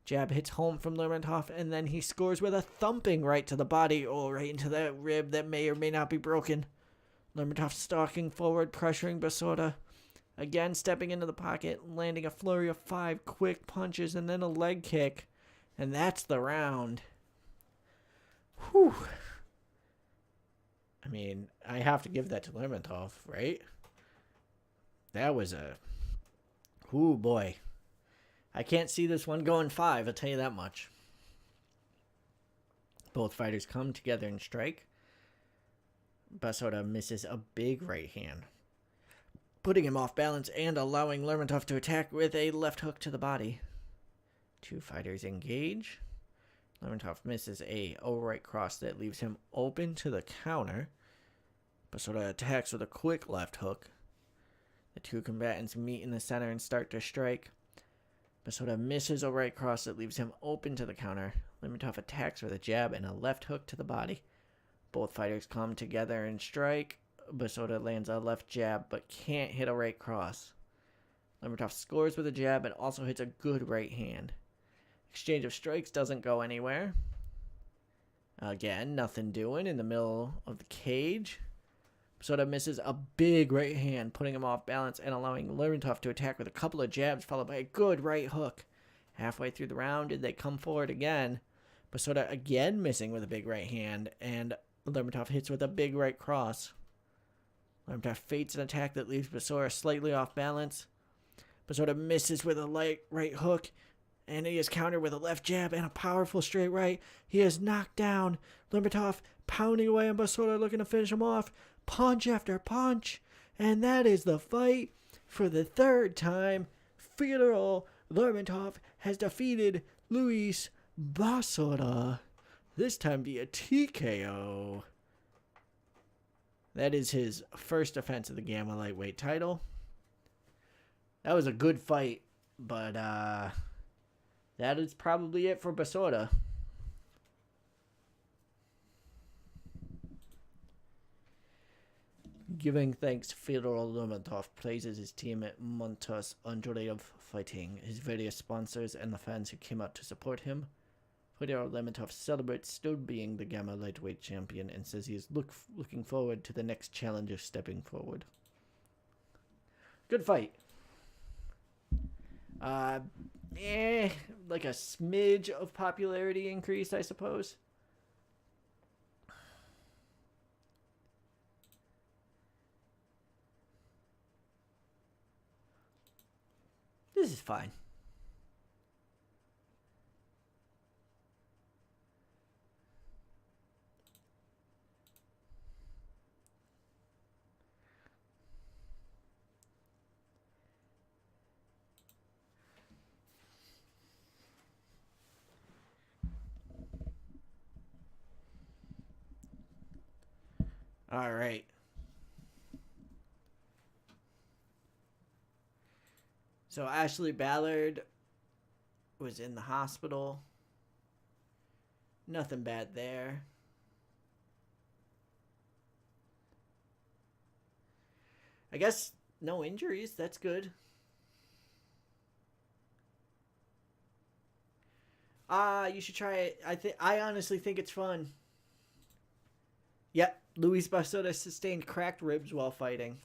Jab hits home from Lermontov, and then he scores with a thumping right to the body, right into that rib that may or may not be broken. Lermontov stalking forward, pressuring Basota. Again, stepping into the pocket, landing a flurry of 5 quick punches, and then a leg kick. And that's the round. Whew. I mean, I have to give that to Lermontov, right? That was a... Ooh, boy. I can't see this one going 5, I'll tell you that much. Both fighters come together and strike. Basota misses a big right hand, putting him off balance and allowing Lermontov to attack with a left hook to the body. 2 fighters engage. Lermontov misses a right cross that leaves him open to the counter. Basota attacks with a quick left hook. The 2 combatants meet in the center and start to strike. Basota misses a right cross that leaves him open to the counter. Lermontov attacks with a jab and a left hook to the body. Both fighters come together and strike. Basota lands a left jab but can't hit a right cross. Lermontov scores with a jab and also hits a good right hand. Exchange of strikes doesn't go anywhere. Again, nothing doing in the middle of the cage. Basota misses a big right hand, putting him off balance and allowing Lermontov to attack with a couple of jabs followed by a good right hook. Halfway through the round, they come forward again. Basota again missing with a big right hand, and Lermontov hits with a big right cross. Lermontov feints an attack that leaves Basota slightly off balance. Basota misses with a light right hook, and he is countered with a left jab and a powerful straight right. He is knocked down. Lermontov pounding away on Basota, looking to finish him off. Punch after punch. And that is the fight. For the 3rd time, Fyodor Lermontov has defeated Luis Basota. This time via TKO. That is his first defense of the Gamma Lightweight title. That was a good fight, but that is probably it for Basota. Giving thanks, Fyodor Lermontov praises his team at Montas Andreev Fighting, his various sponsors, and the fans who came out to support him. Fyodor Lermontov celebrates still being the Gamma Lightweight champion and says he is looking forward to the next challenge of stepping forward. Good fight. Like a smidge of popularity increase, I suppose. This is fine. All right. So Ashley Ballard was in the hospital. Nothing bad there. I guess no injuries. That's good. You should try it. I honestly think it's fun. Yep, Luis Basoda sustained cracked ribs while fighting.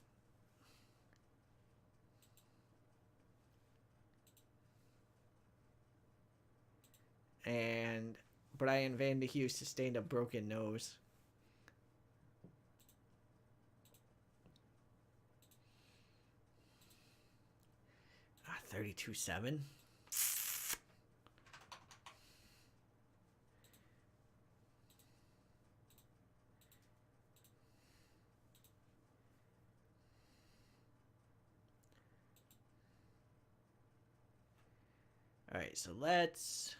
And Brian Vandehue sustained a broken nose. 32-7. All right, so let's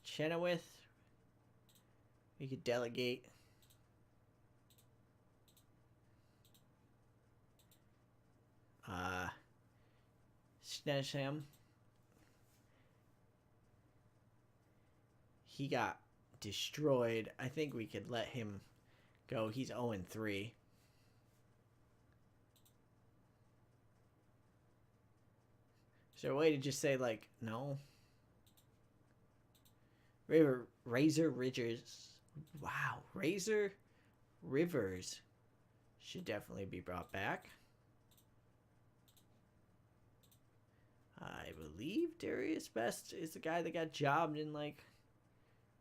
Chenoweth. We could delegate. Snesham. He got destroyed. I think we could let him go. He's 0-3. Is there a way to just say, like, no? Razor Ridgers. Wow. Razor Rivers should definitely be brought back. I believe Darius Best is the guy that got jobbed in, like...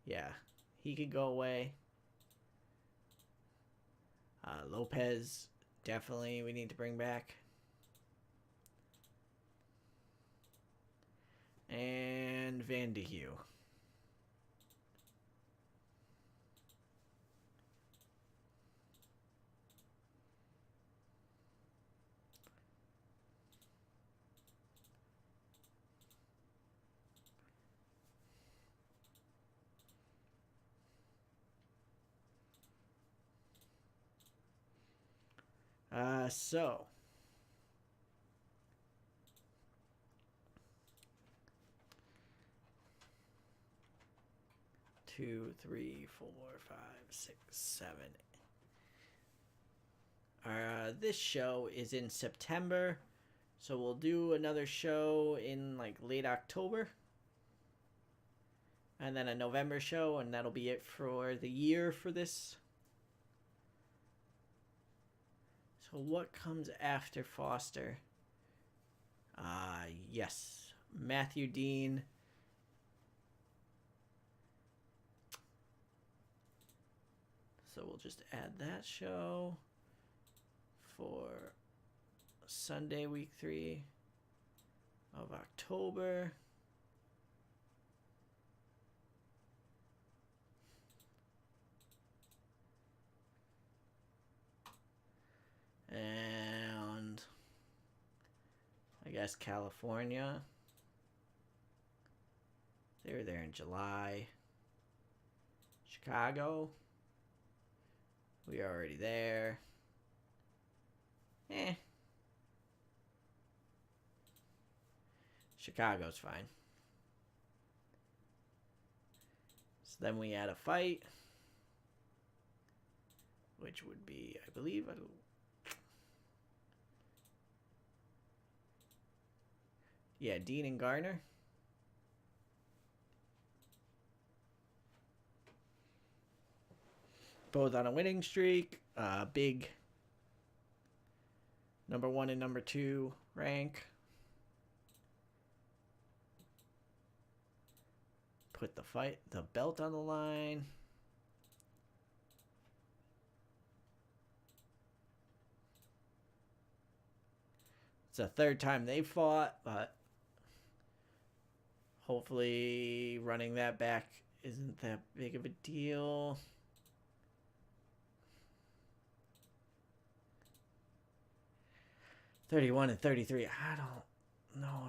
Yeah, he could go away. Lopez, definitely we need to bring back. And Vandehue. So 2, 3, 4, 5, 6, 7. This show is in September, so we'll do another show in like late October, and then a November show, and that'll be it for the year for this. So what comes after Foster? Yes, Matthew Dean. So we'll just add that show for Sunday, week 3 of October. And I guess California. They were there in July. Chicago. We are already there. Chicago's fine. So then we add a fight, which would be, I believe, yeah, Dean and Garner. Both on a winning streak. Big number 1 and number 2 rank. Put the belt on the line. It's the third time they fought, but hopefully running that back isn't that big of a deal. $31 and $33. I don't know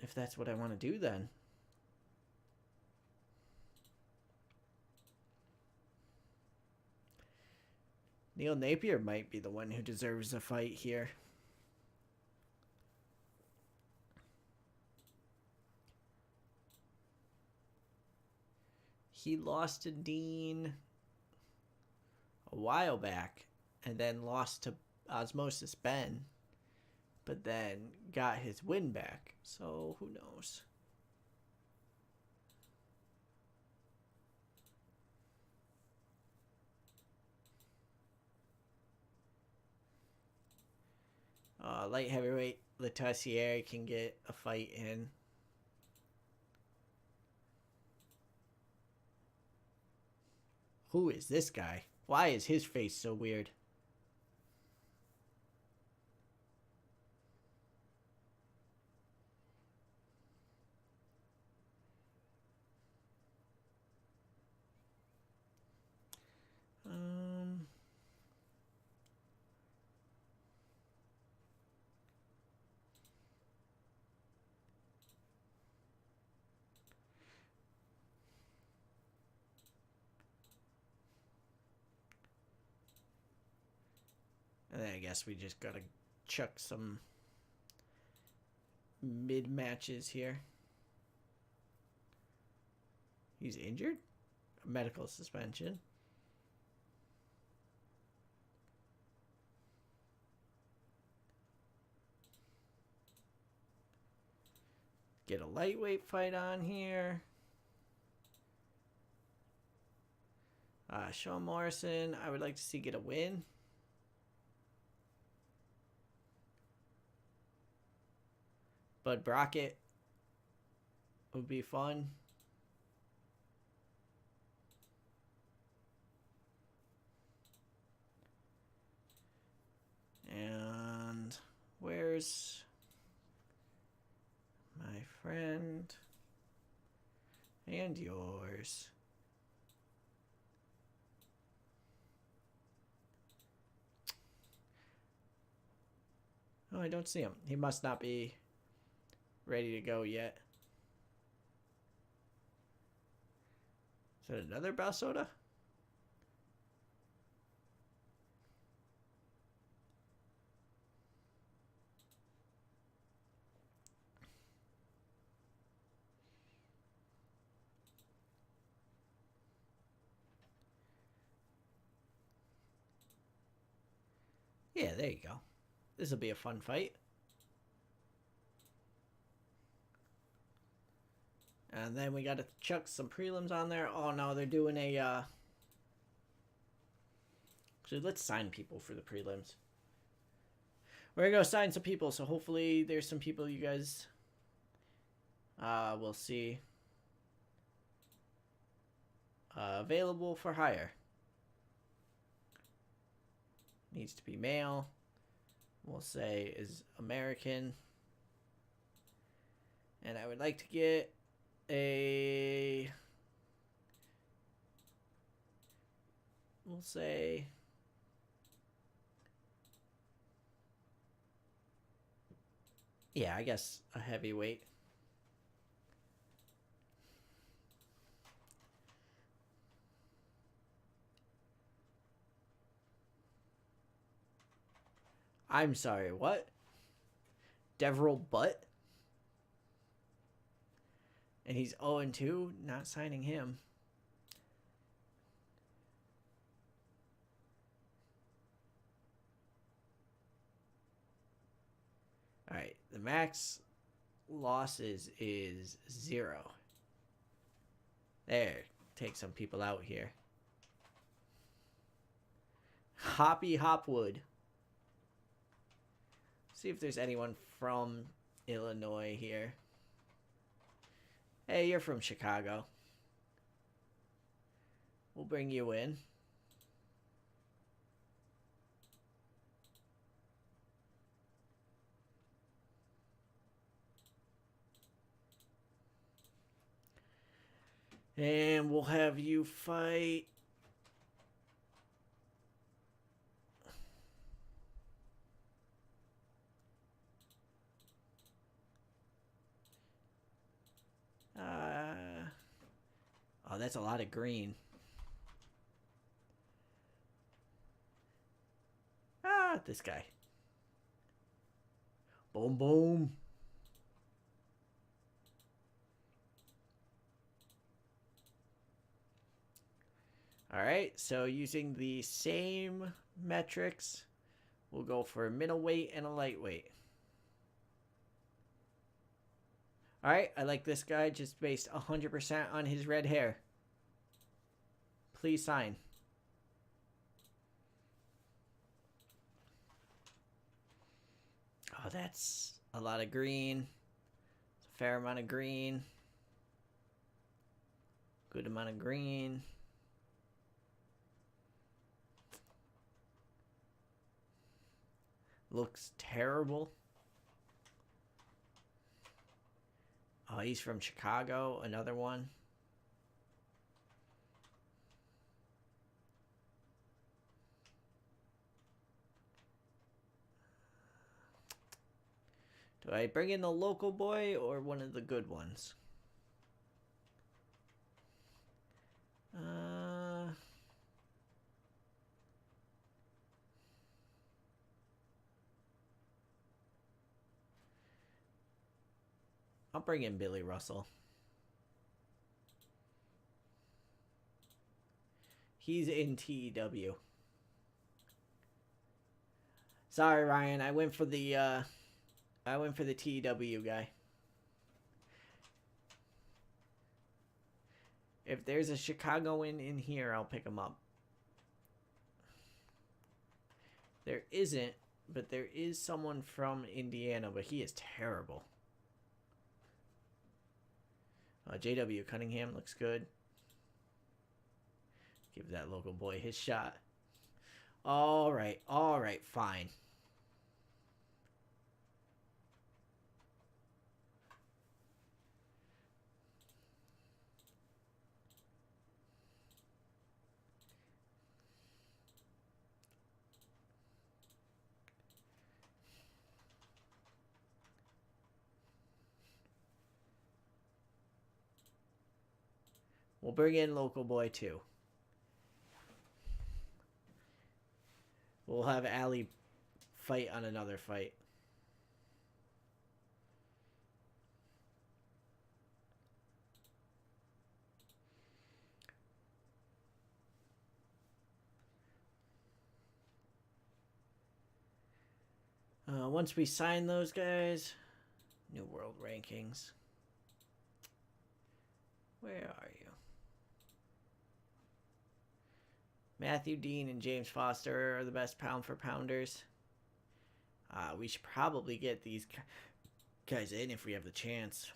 if that's what I want to do then. Neil Napier might be the one who deserves a fight here. He lost to Dean a while back and then lost to Osmosis Ben, but then got his win back. So who knows? Light heavyweight Letassier can get a fight in. Who is this guy? Why is his face so weird? And then I guess we just gotta chuck some mid matches here. He's injured? Medical suspension. Get a lightweight fight on here. Sean Morrison, I would like to see get a win. Bud Brockett would be fun. And where's my friend and yours? Oh, I don't see him. He must not be ready to go yet. Is that another Balsoda? Yeah, there you go. This will be a fun fight. And then we got to chuck some prelims on there. Oh, no, they're doing a... Actually, let's sign people for the prelims. We're going to go sign some people, so hopefully there's some people you guys will see available for hire. Needs to be male. We'll say is American. And I would like to get a... We'll say... Yeah, I guess a heavyweight. I'm sorry, what? Deverell Butt? And he's 0-2? Not signing him. Alright, the max losses is 0. There, take some people out here. Hoppy Hopwood. See if there's anyone from Illinois here. Hey, you're from Chicago. We'll bring you in. And we'll have you fight... Oh, that's a lot of green. This guy. Boom, boom. All right, so using the same metrics, we'll go for a middleweight and a lightweight. All right, I like this guy just based 100% on his red hair. Please sign. Oh, that's a lot of green. It's a fair amount of green. Good amount of green. Looks terrible. Oh, he's from Chicago. Another one. Do I bring in the local boy or one of the good ones? I'll bring in Billy Russell. He's in TEW. Sorry, Ryan. I went for the TEW guy. If there's a Chicagoan in here, I'll pick him up. There isn't, but there is someone from Indiana, but he is terrible. JW Cunningham looks good. Give that local boy his shot. All right, fine. We'll bring in local boy too. We'll have Allie fight on another fight. Once we sign those guys, New World Rankings. Where are you? Matthew Dean and James Foster are the best pound for pounders. We should probably get these guys in if we have the chance.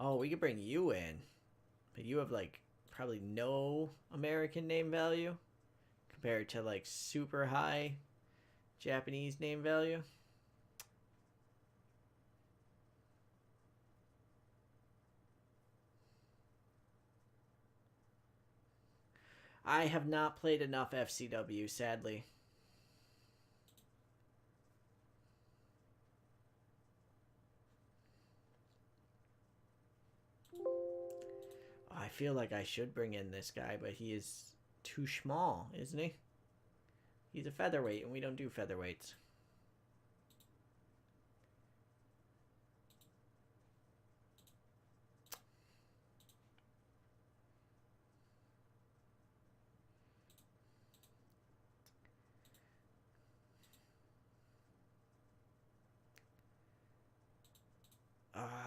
Oh, we could bring you in. But you have, like, probably no American name value compared to, like, super high Japanese name value. I have not played enough FCW, sadly. I feel like I should bring in this guy, but he is too small, isn't he? He's a featherweight, and we don't do featherweights.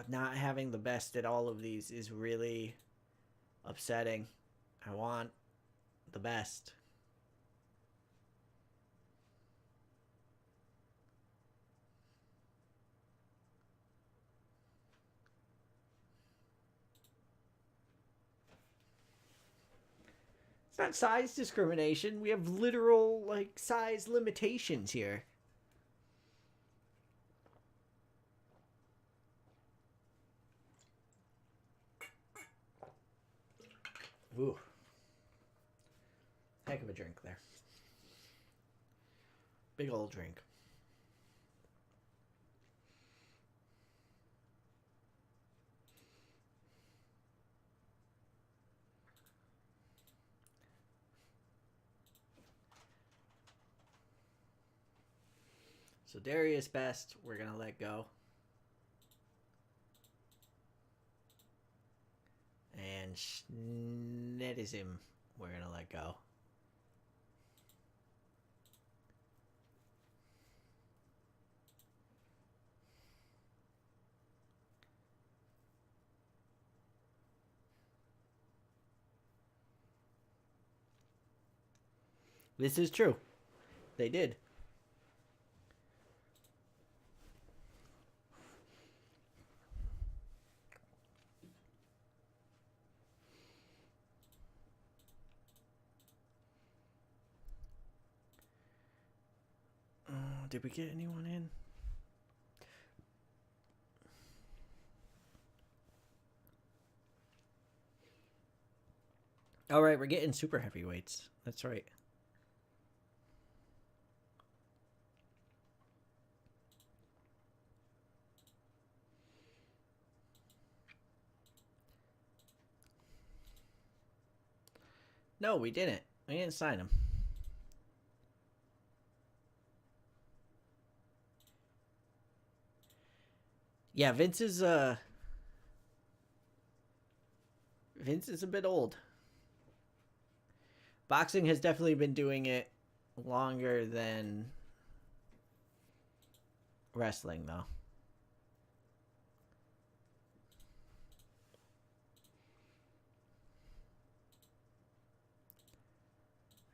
Not having the best at all of these is really upsetting. I want the best. It's not size discrimination. We have literal, like, size limitations here. Ooh. Heck of a drink there. Big old drink. So Darius Best, we're going to let go. And Schnedism, we're going to let go. This is true. They did. Did we get anyone in? All right, we're getting super heavyweights. That's right. No, we didn't. We didn't sign him. Yeah, Vince is a bit old. Boxing has definitely been doing it longer than wrestling, though.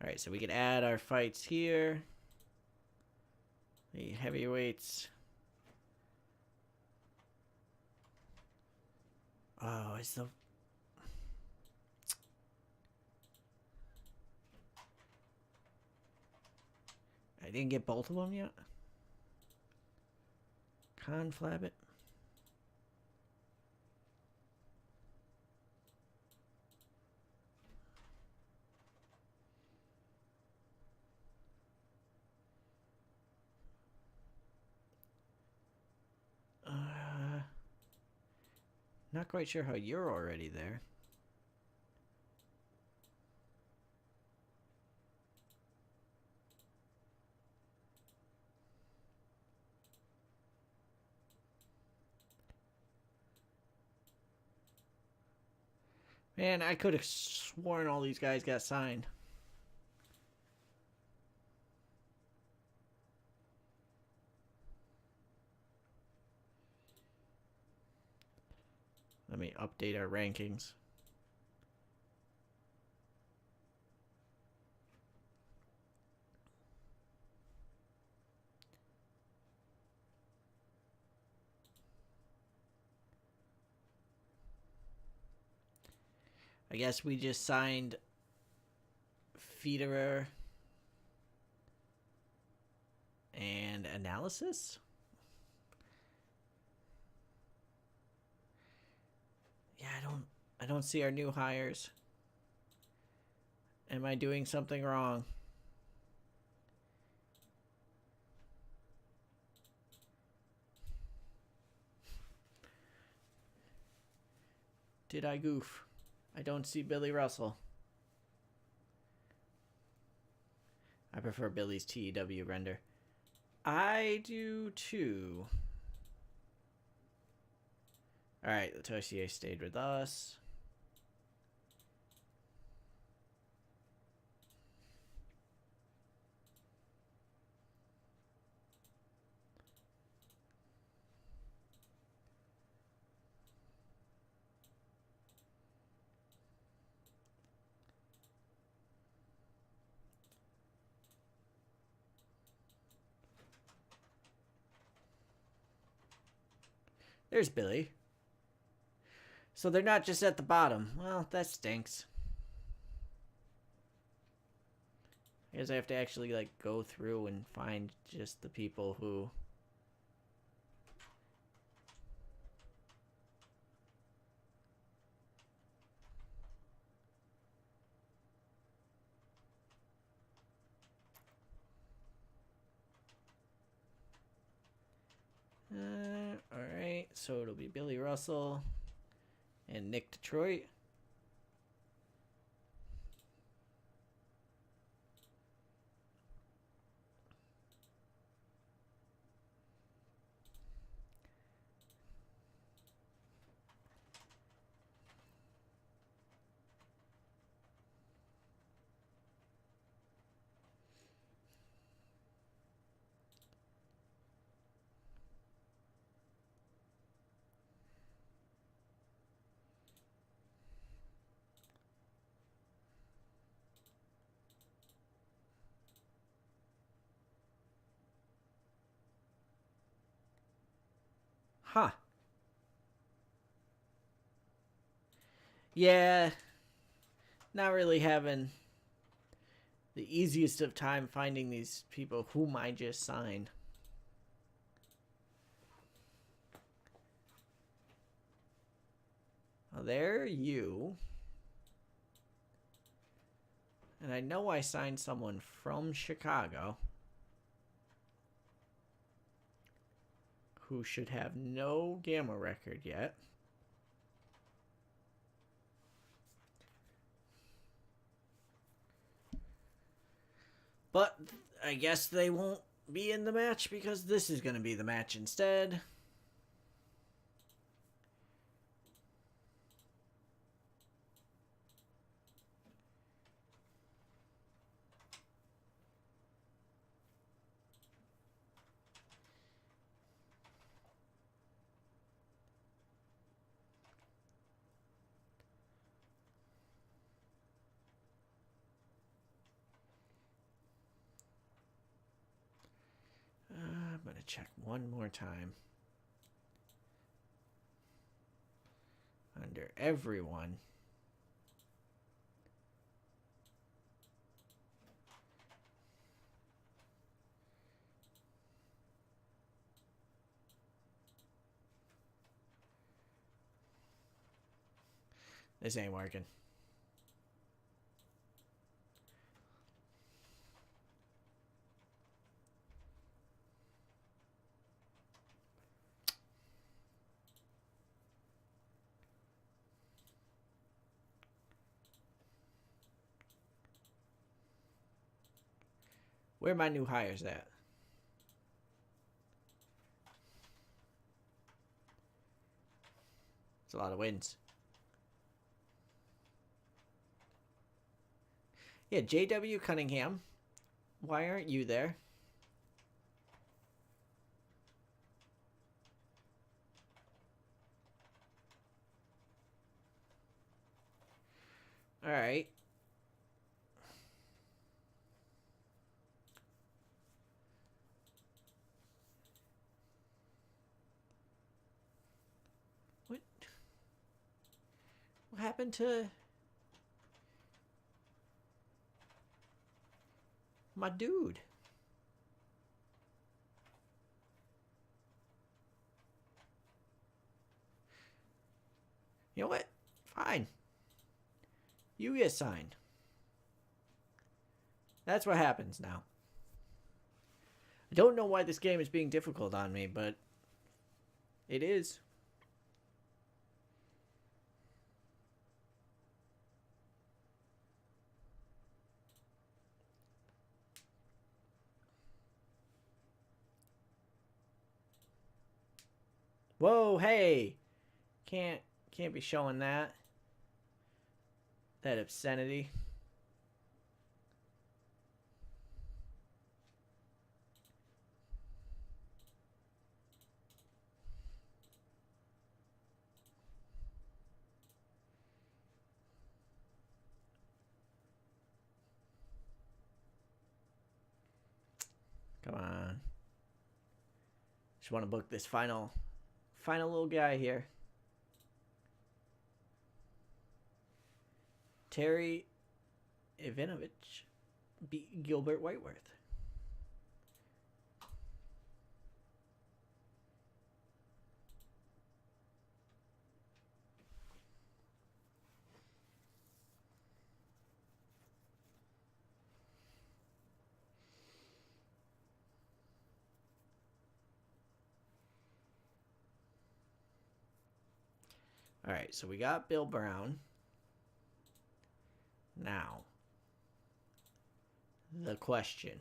All right, so we can add our fights here. The heavyweights. Oh, it's the... I didn't get both of them yet. Conflab it. Not quite sure how you're already there. Man, I could have sworn all these guys got signed. Let me update our rankings. I guess we just signed Federer and Analysis. Yeah, I don't see our new hires. Am I doing something wrong? Did I goof? I don't see Billy Russell. I prefer Billy's TEW render. I do too. Alright, the Tossier stayed with us. There's Billy. So they're not just at the bottom. Well, that stinks. I guess I have to actually like go through and find just the people who... Alright, so it'll be Billy Russell and Nick Detroit. Huh. Yeah, not really having the easiest of time finding these people whom I just signed. Well, there you. And I know I signed someone from Chicago who should have no gamma record yet. But I guess they won't be in the match because this is going to be the match instead. I'm going to check one more time. Under everyone. This ain't working. Where are my new hires at? It's a lot of wins. Yeah, J.W. Cunningham. Why aren't you there? All right. What? What happened to my dude? You know what? Fine. You get signed. That's what happens now. I don't know why this game is being difficult on me, but it is. Whoa, hey. Can't be showing that. That obscenity. Come on. Just want to book this final little guy here. Terry Ivanovich beat Gilbert Whiteworth. All right, so we got Bill Brown. Now, the question.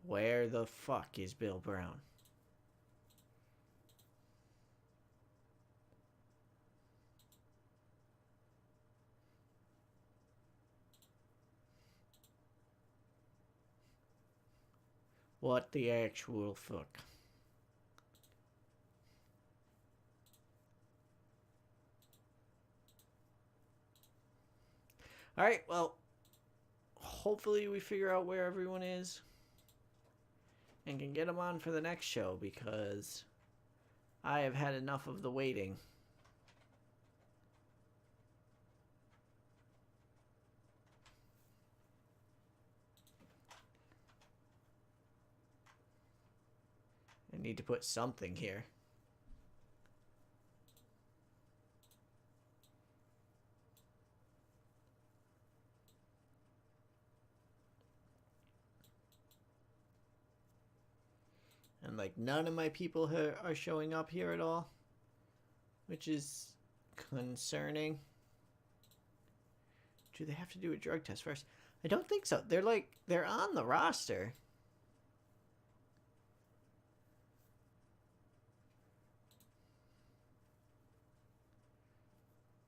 Where the fuck is Bill Brown? What the actual fuck? Alright, well, hopefully we figure out where everyone is and can get them on for the next show, because I have had enough of the waiting. I need to put something here. And like none of my people are showing up here at all, which is concerning. Do they have to do a drug test first? I don't think so. They're on the roster.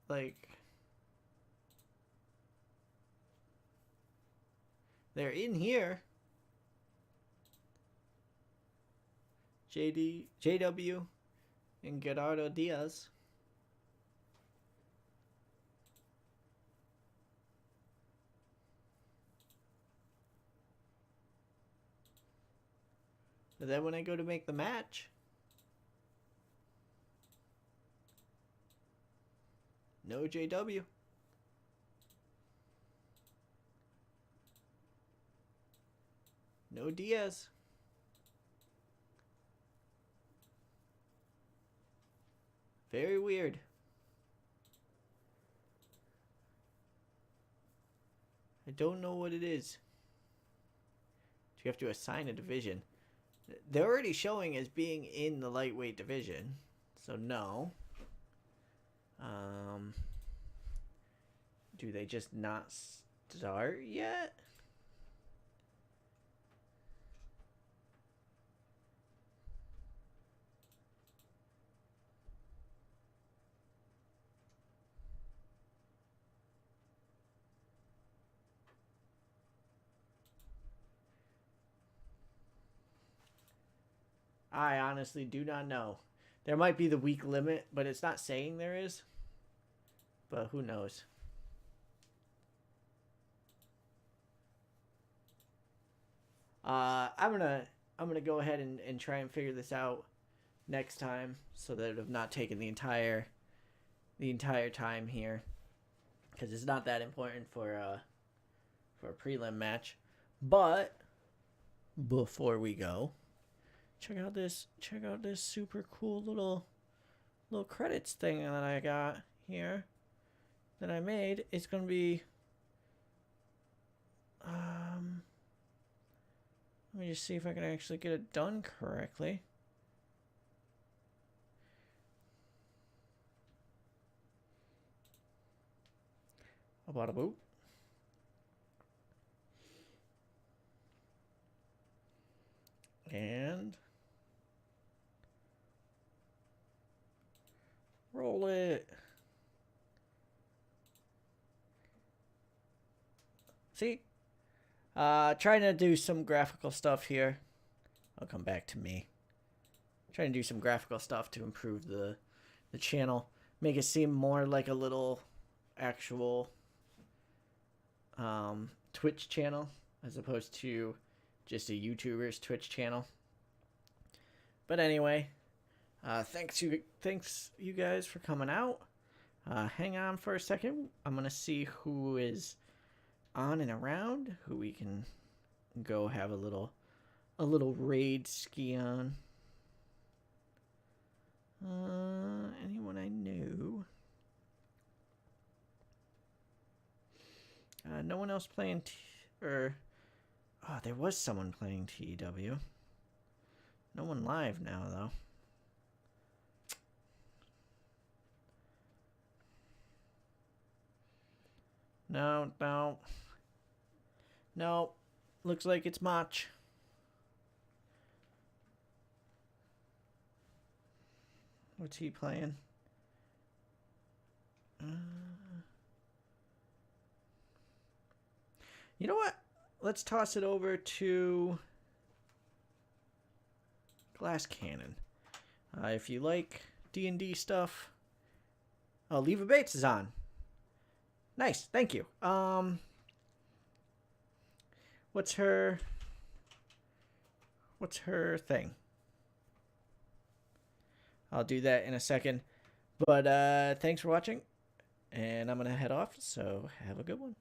Like, they're in here. JW, and Gerardo Diaz. But then when I go to make the match, no JW. No Diaz. Very weird. I don't know what it is. You have to assign a division. They're already showing as being in the lightweight division, so no. Do they just not start yet? I honestly do not know. There might be the week limit, but it's not saying there is. But who knows? I'm gonna go ahead and try and figure this out next time, so that I've not taken the entire time here, because it's not that important for a prelim match. But before we go, check out this super cool little credits thing that I got here that I made. It's gonna be let me just see if I can actually get it done correctly. About a boot. And roll it. See? Trying to do some graphical stuff here. I'll come back to me. Trying to do some graphical stuff to improve the channel. Make it seem more like a little actual Twitch channel, as opposed to just a YouTuber's Twitch channel. But anyway, thanks you guys for coming out. Hang on for a second. I'm gonna see who is on and around, who we can go have a little raid ski on. Anyone I knew? No one else playing there was someone playing TEW. No one live now, though. No. Looks like it's Mach. What's he playing? You know what? Let's toss it over to Glass Cannon. If you like D&D stuff... Oh, Leva Bates is on. Nice. Thank you. What's her thing? I'll do that in a second. But thanks for watching, and I'm gonna head off. So have a good one.